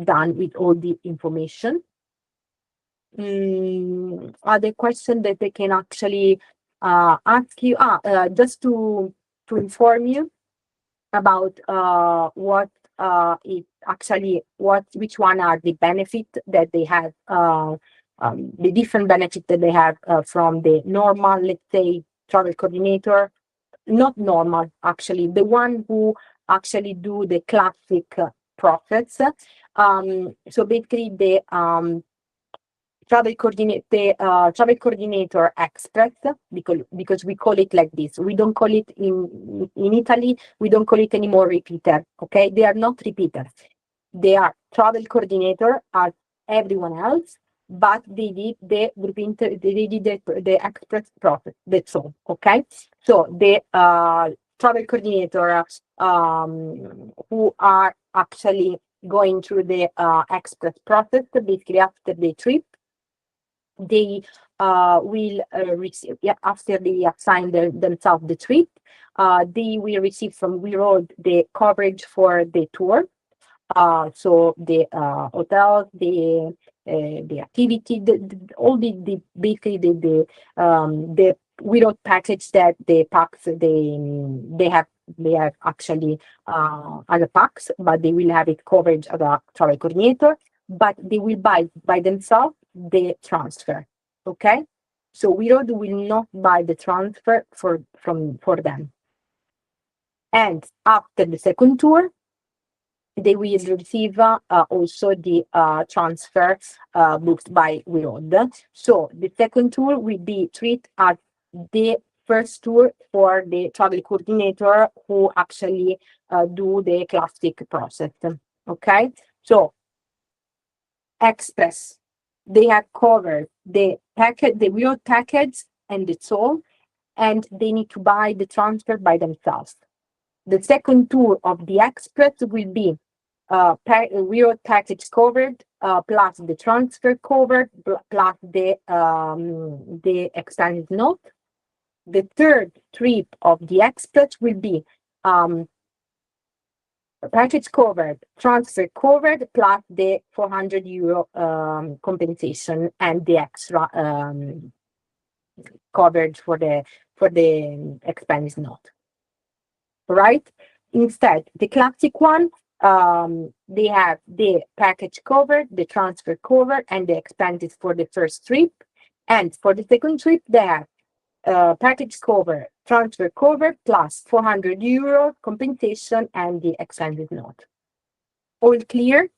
done with all the information. Other question that they can actually ask you, just to inform you about what it actually, which one are the benefit that they have, the different benefits that they have from the normal, let's say, travel coordinator. Not normal, actually, the one who actually do the classic process. So basically the travel coordinator express, because we call it like this. We don't call it in Italy, we don't call it anymore repeater. Okay, they are not repeaters. They are travel coordinator as everyone else, but they did the the express process. That's all. Okay, so the travel coordinator who are actually going through the express process, basically after the trip, they will receive, after they assign themselves the trip, they will receive from WeRoad the coverage for the tour. So the hotels, the activity, all the basically the WeRoad package that the packs they have actually as a packs, but they will have it coverage as a travel coordinator, but they will buy by themselves the transfer. Okay, so WeRoad will not buy the transfer for them. And after the second tour, they will receive also the transfer booked by WeRoad. So the second tour will be treated as the first tour for the travel coordinator who actually do the classic process. Okay, so express, they have covered the package, the WeRoad package, and it's all, and they need to buy the transfer by themselves. The second tour of the express will be WeRoad package covered, plus the transfer covered, plus the extended note. The third trip of the express will be package covered, transfer covered, plus the €400 compensation and the extra coverage for the expense note. Right? Instead, the classic one, they have the package covered, the transfer covered, and the expenses for the first trip. And for the second trip, they have package cover, transfer cover, plus €400 compensation and the extended note. All clear?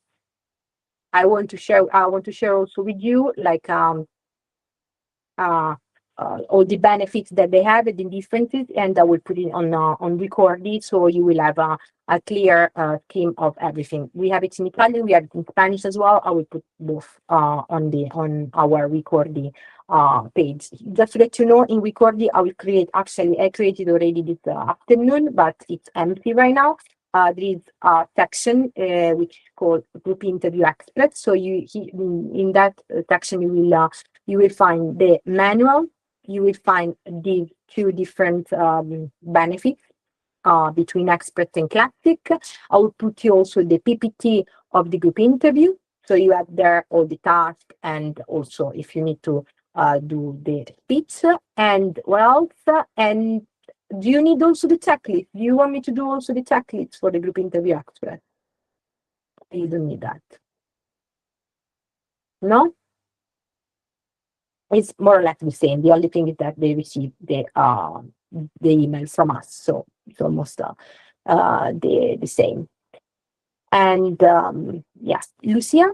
I want to share also with you, like all the benefits that they have and the differences, and I will put it on WeCoordi, so you will have a clear scheme of everything. We have it in Italian, we have it in Spanish as well. I will put both on our WeCoordi page. Just to let you know, in WeCoordi, I created already this afternoon, but it's empty right now. There is a section which is called Group Interview Express. So in that section you will find the manual. You will find the two different benefits between Express and Classic. I will put you also the PPT of the group interview. So you have there all the tasks, and also if you need to do the speech. And what else? And do you need also the checklist? Do you want me to do also the checklist for the group interview Express? You don't need that. No? It's more or less the same. The only thing is that they receive the email from us, so it's almost the same. And yes, Lucia.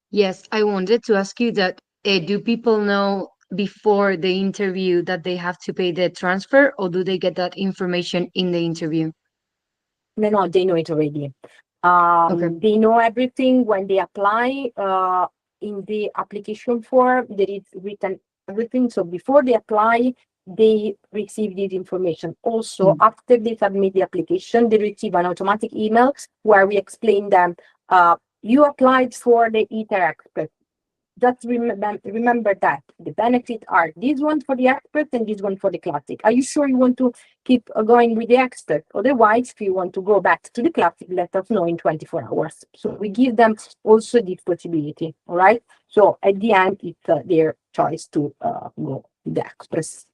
Yes, I wanted to ask you that do people know before the interview that they have to pay the transfer, or do they get that information in the interview? No, they know it already. Okay. They know everything when they apply. In the application form, there is written everything. So before they apply, they receive this information. Also, after they submit the application, they receive an automatic email where we explain them, you applied for the ITER Express. just remember that the benefits are this one for the expert and this one for the classic. Are you sure you want to keep going with the expert? Otherwise, if you want to go back to the classic, let us know in 24 hours. So we give them also this possibility, all right? So at the end, it's their choice to go with the express.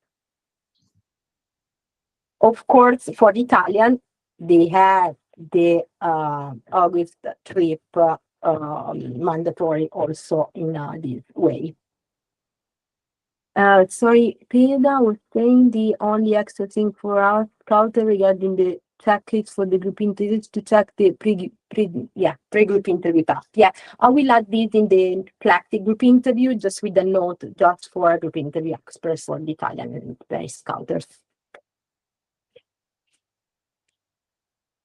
Of course, for the Italian, they have the August trip mandatory also in this way. Sorry, Peda was saying the only extra thing for our scouter regarding the checklist for the group interviews to check the pre-group interview task. Yeah, I will add this in the classic group interview just with a note just for group interview experts for the Italian and Spanish scouters.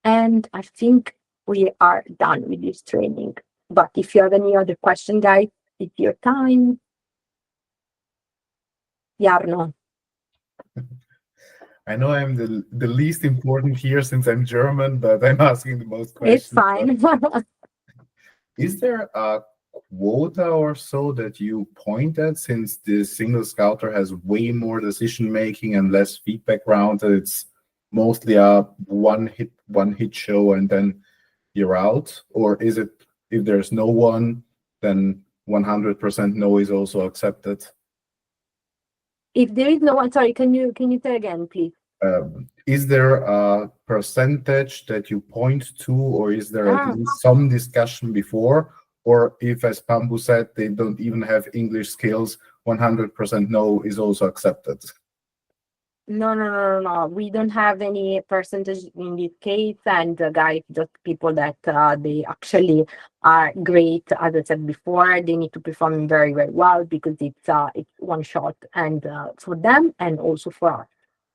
And I think we are done with this training. But if you have any other question, guys, it's your time. Jarno. I know I'm the least important here since I'm German, but I'm asking the most questions. It's fine. Is there a quota or so that you point at, since the single scouter has way more decision making and less feedback round? It's mostly a one hit show and then you're out? Or is it, if there's no one, then 100% no is also accepted? If there is no one, sorry, can you say again, please? Is there a percentage that you point to, or is there at least some discussion before? Or if, as Pambu said, they don't even have English skills, 100% no is also accepted? No. We don't have any percentage in this case, and guys, just people that they actually are great. As I said before, they need to perform very, very well because it's one shot, and for them and also for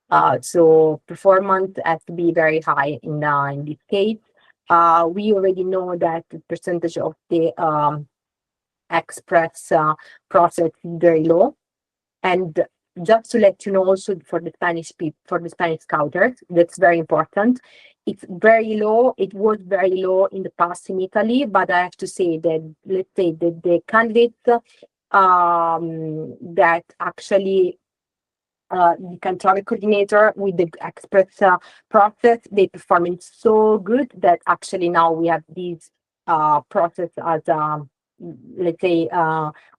us. So performance has to be very high in this case. We already know that the percentage of the express process is very low, and just to let you know, also for the Spanish scouters, that's very important. It's very low. It was very low in the past in Italy, but I have to say that, let's say that the candidates that actually the travel coordinator with the express process, they performing so good that actually now we have this process as let's say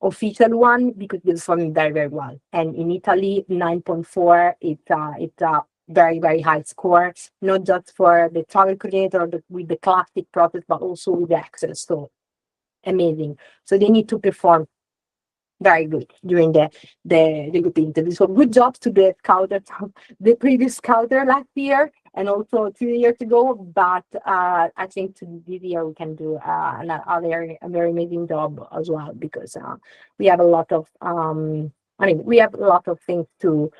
official one, because they're performing very, very well. And in Italy, 9.4, it's a very, very high score, not just for the travel coordinator with the classic process, but also with the access. So amazing. So they need to perform very good during the group interview. So good job to the scouter, the previous scouter last year and also 2 years ago. But I think this year we can do a very amazing job as well, because we have a lot of we have a lot of things to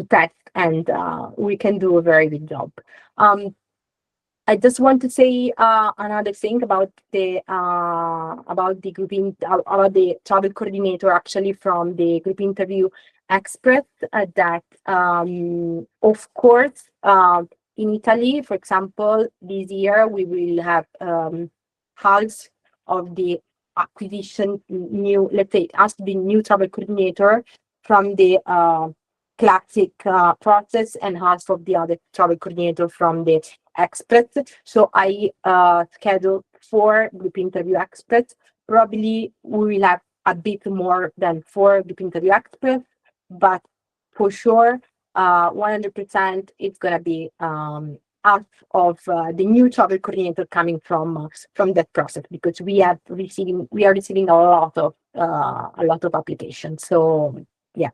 test, and we can do a very good job. I just want to say another thing about the about the travel coordinator, actually, from the group interview express, that of course in Italy, for example, this year we will have half of the acquisition new, let's say, as the new travel coordinator from the classic process, and half of the other travel coordinator from the experts. So I scheduled 4 group interview experts. Probably we will have a bit more than 4 group interview experts, but for sure, 100% it's gonna be half of the new travel coordinator coming from that process, because we are receiving a lot of applications. So yeah,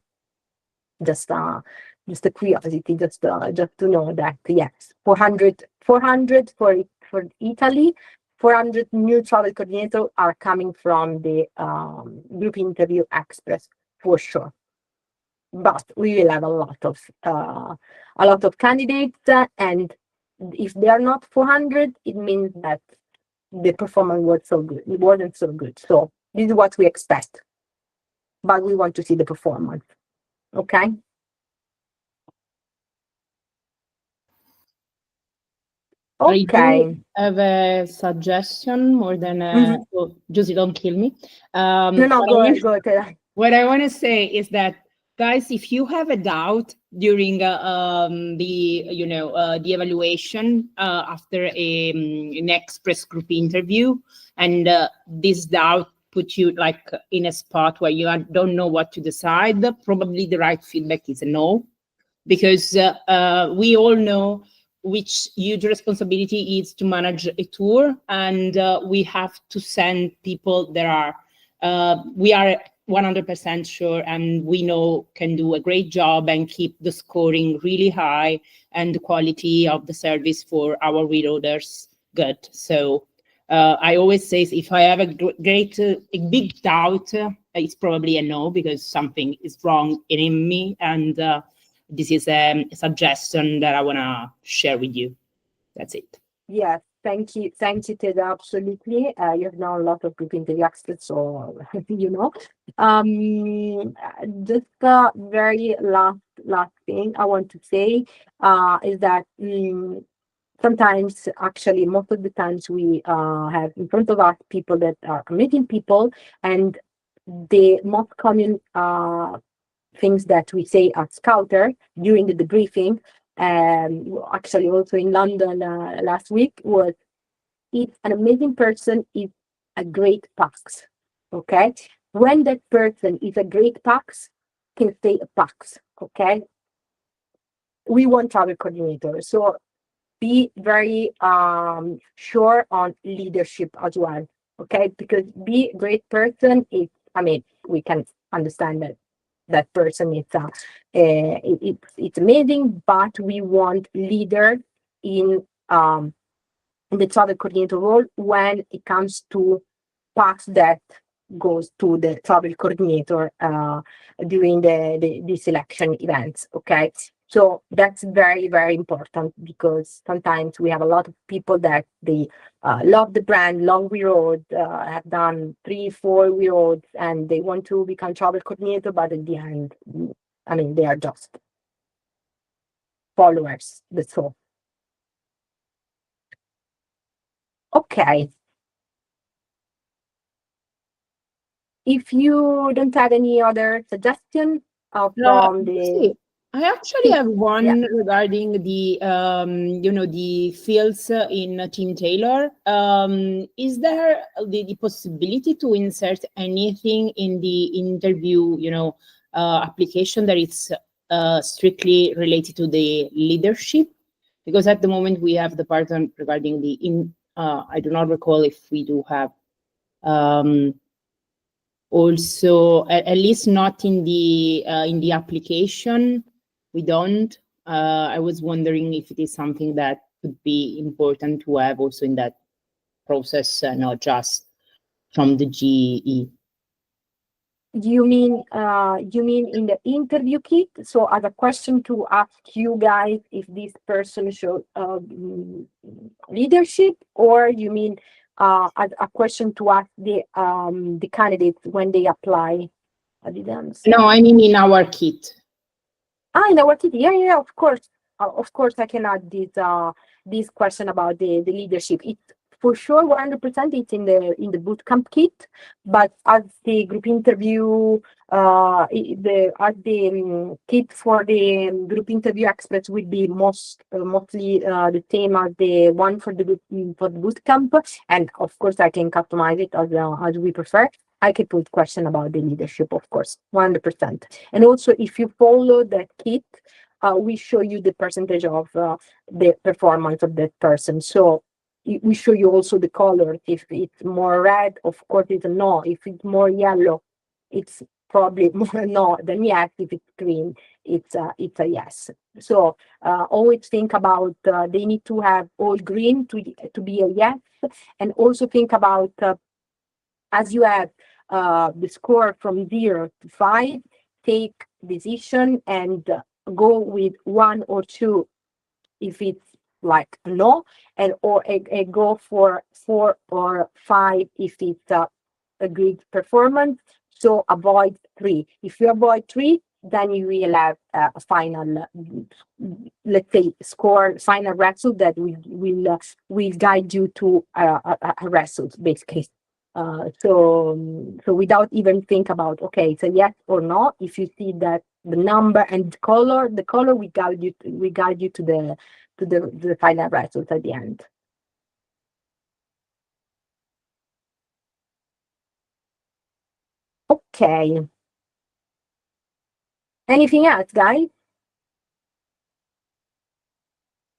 just a curiosity, just to know that, yes, 400 for Italy, 400 new travel coordinators are coming from the group interview express for sure. But we will have a lot of candidates, and if they are not 400, it means that the performance was so good. It wasn't so good. So this is what we expect, but we want to see the performance. Okay. I Okay. do have a suggestion more than Mhm. oh, Josie, don't kill me. No, What I go want- ahead, go ahead. What I want to say is that, guys, if you have a doubt during the evaluation after an express group interview, and this doubt put you like in a spot where you don't know what to decide, probably the right feedback is a no, because we all know which huge responsibility is to manage a tour, and we have to send people that are we are 100% sure and we know can do a great job and keep the scoring really high and the quality of the service for our reloaders good. So I always say if I have a big doubt, it's probably a no, because something is wrong in me, and this is a suggestion that I want to share with you. That's it. Yes, thank you, Ted. Absolutely, you've known a lot of group interview experts, so you know. Just the very last thing I want to say is that sometimes, actually, most of the times, we have in front of us people that are meeting people, and the most common things that we say as scouter during the debriefing, actually also in London last week, was if an amazing person is a great pax. Okay, when that person is a great pax, can stay a pax. Okay, we want travel coordinators, so be very sure on leadership as well. Okay, because be a great person is, I mean, we can understand that person is it's amazing, but we want leader in the travel coordinator role when it comes to paths that goes to the travel coordinator during the selection events. Okay, so that's very, very important, because sometimes we have a lot of people that they love the brand, love We Road, have done 3-4 We Roads, and they want to become travel coordinator, but at the end, I mean, they are just followers. That's all. Okay. If you don't have any other suggestion from the I actually have one yeah. regarding the the fields in Team Taylor. Is there the possibility to insert anything in the interview application that is strictly related to the leadership? Because at the moment we have the part regarding the I do not recall if we do have also at least not in the application. We don't. I was wondering if it is something that could be important to have also in that process, not just from the GE. You mean in the interview kit? So as a question to ask you guys if this person showed leadership, or you mean as a question to ask the candidates when they apply? I didn't understand. No, I mean in our kit. In our kit, yeah, of course. Of course, I can add this question about the leadership. It's for sure 100%. It's in the bootcamp kit, but as the group interview, the kit for the group interview experts will be mostly the same as the one for the bootcamp, and of course I can customize it as we prefer. I can put question about the leadership, of course, 100%. And also, if you follow that kit, we show you the percentage of the performance of that person. So we show you also the color. If it's more red, of course it's a no. If it's more yellow, it's probably more no than yes. If it's green, it's a yes. So always think about they need to have all green to be a yes, and also think about as you have the score from 0 to 5, take decision and go with 1 or 2 if it's like no, and or go for 4 or 5 if it's a good performance. So avoid 3. If you avoid 3, then you will have a final, let's say, score, final result that will guide you to a result, basically. So without even think about, okay, it's a yes or no. If you see that the number and the color will guide you to the final result at the end. Okay. Anything else, guys?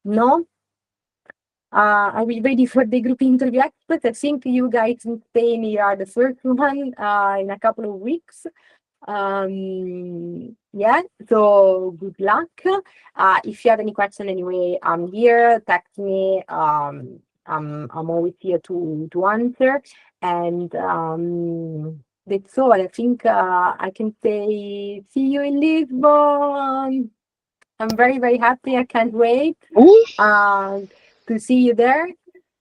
No? Are we ready for the group interview experts? I think you guys in Spain, you are the first one in a couple of weeks. Yeah, so good luck. If you have any question anyway, I'm here, text me. I'm always here to answer. And that's all. I think I can say see you in Lisbon. I'm very, very happy. I can't wait to see you there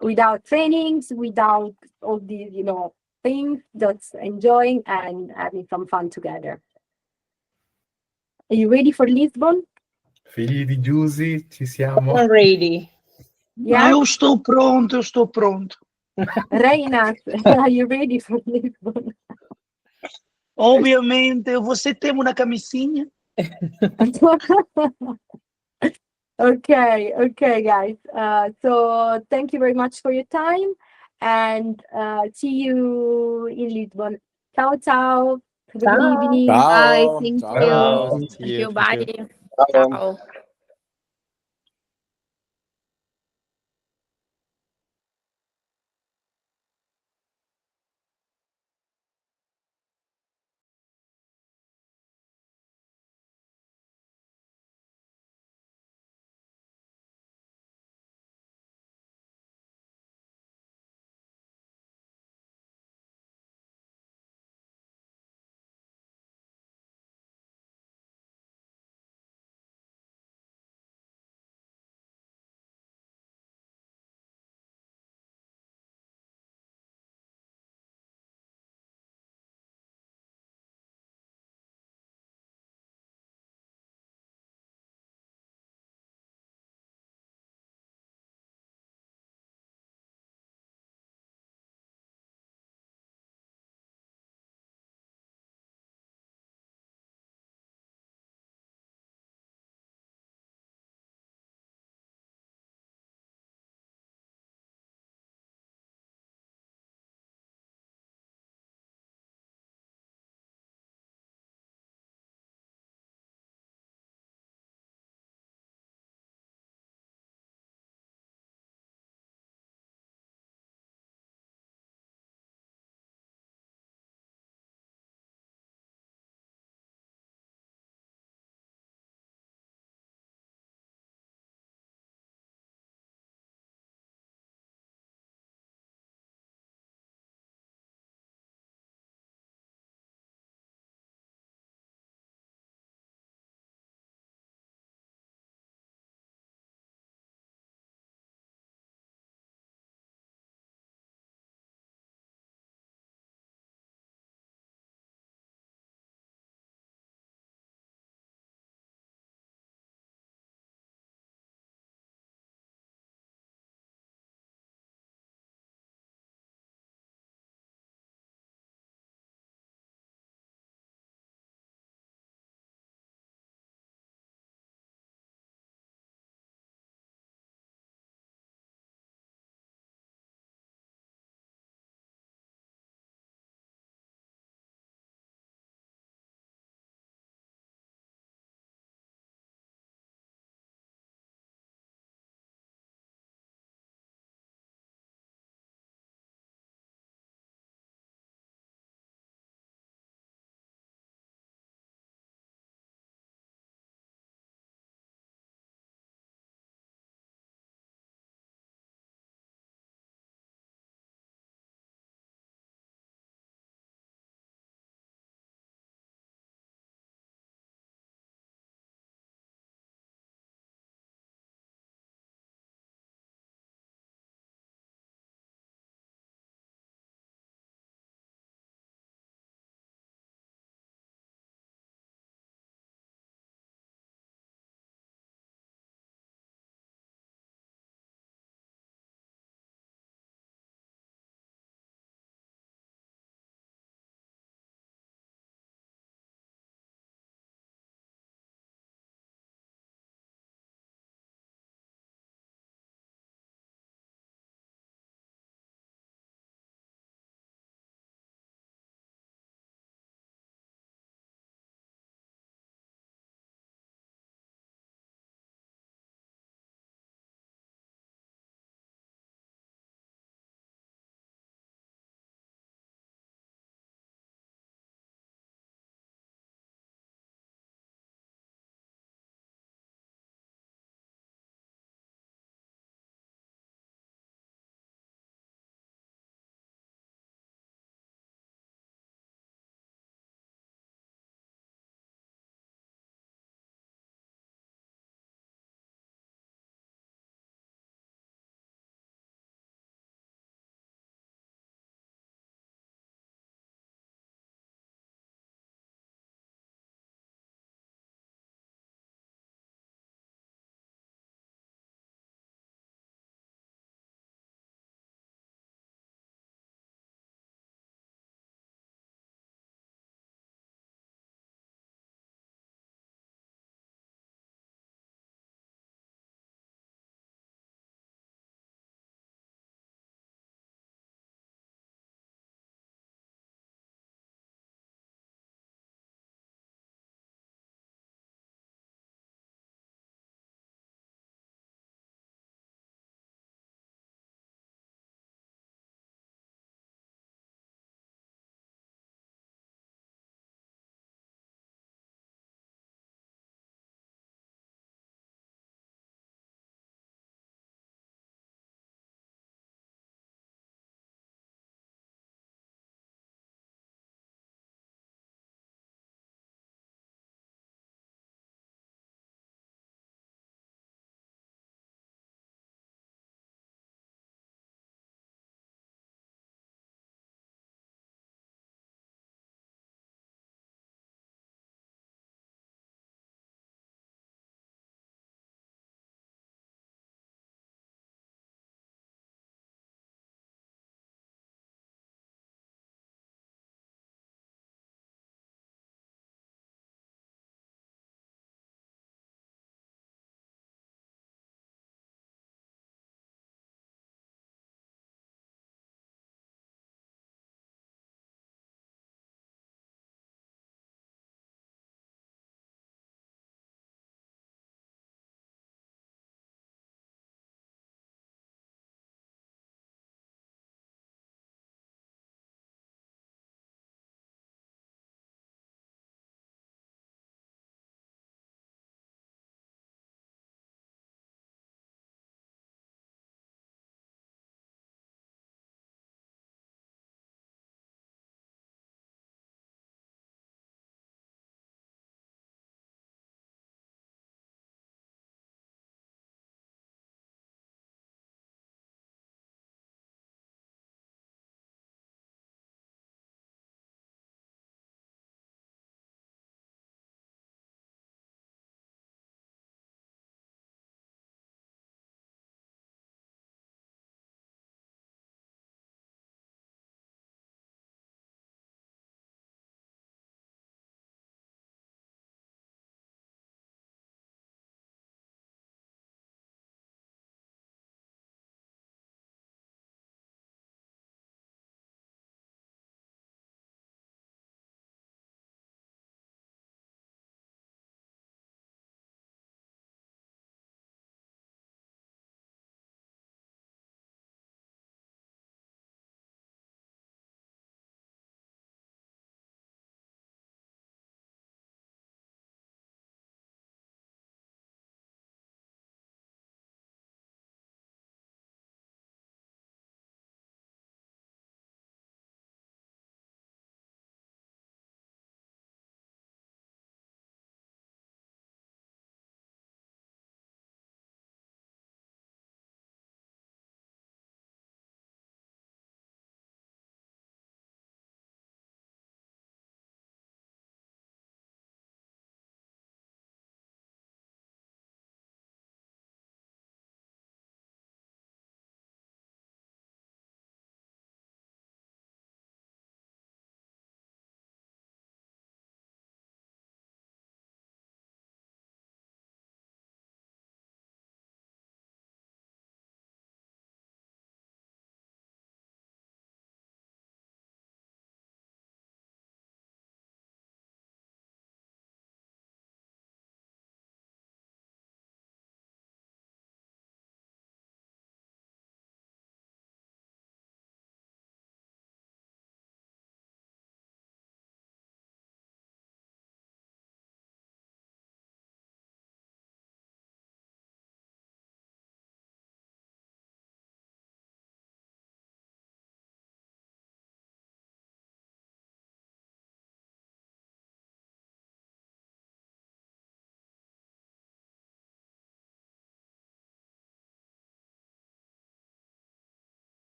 without trainings, without all these, things, just enjoying and having some fun together. Are you ready for Lisbon? Figli di Giusy, ci siamo. I'm ready. Yeah? Eu estou pronto. Reina, are you ready for Lisbon? Obviamente, você tem uma camisinha. Okay, guys. So thank you very much for your time and see you in Lisbon. Ciao, ciao. Have a good Ciao. evening. Bye. Ciao. Thank Ciao. you. Ciao. Thank you. Bye. Ciao. Ciao.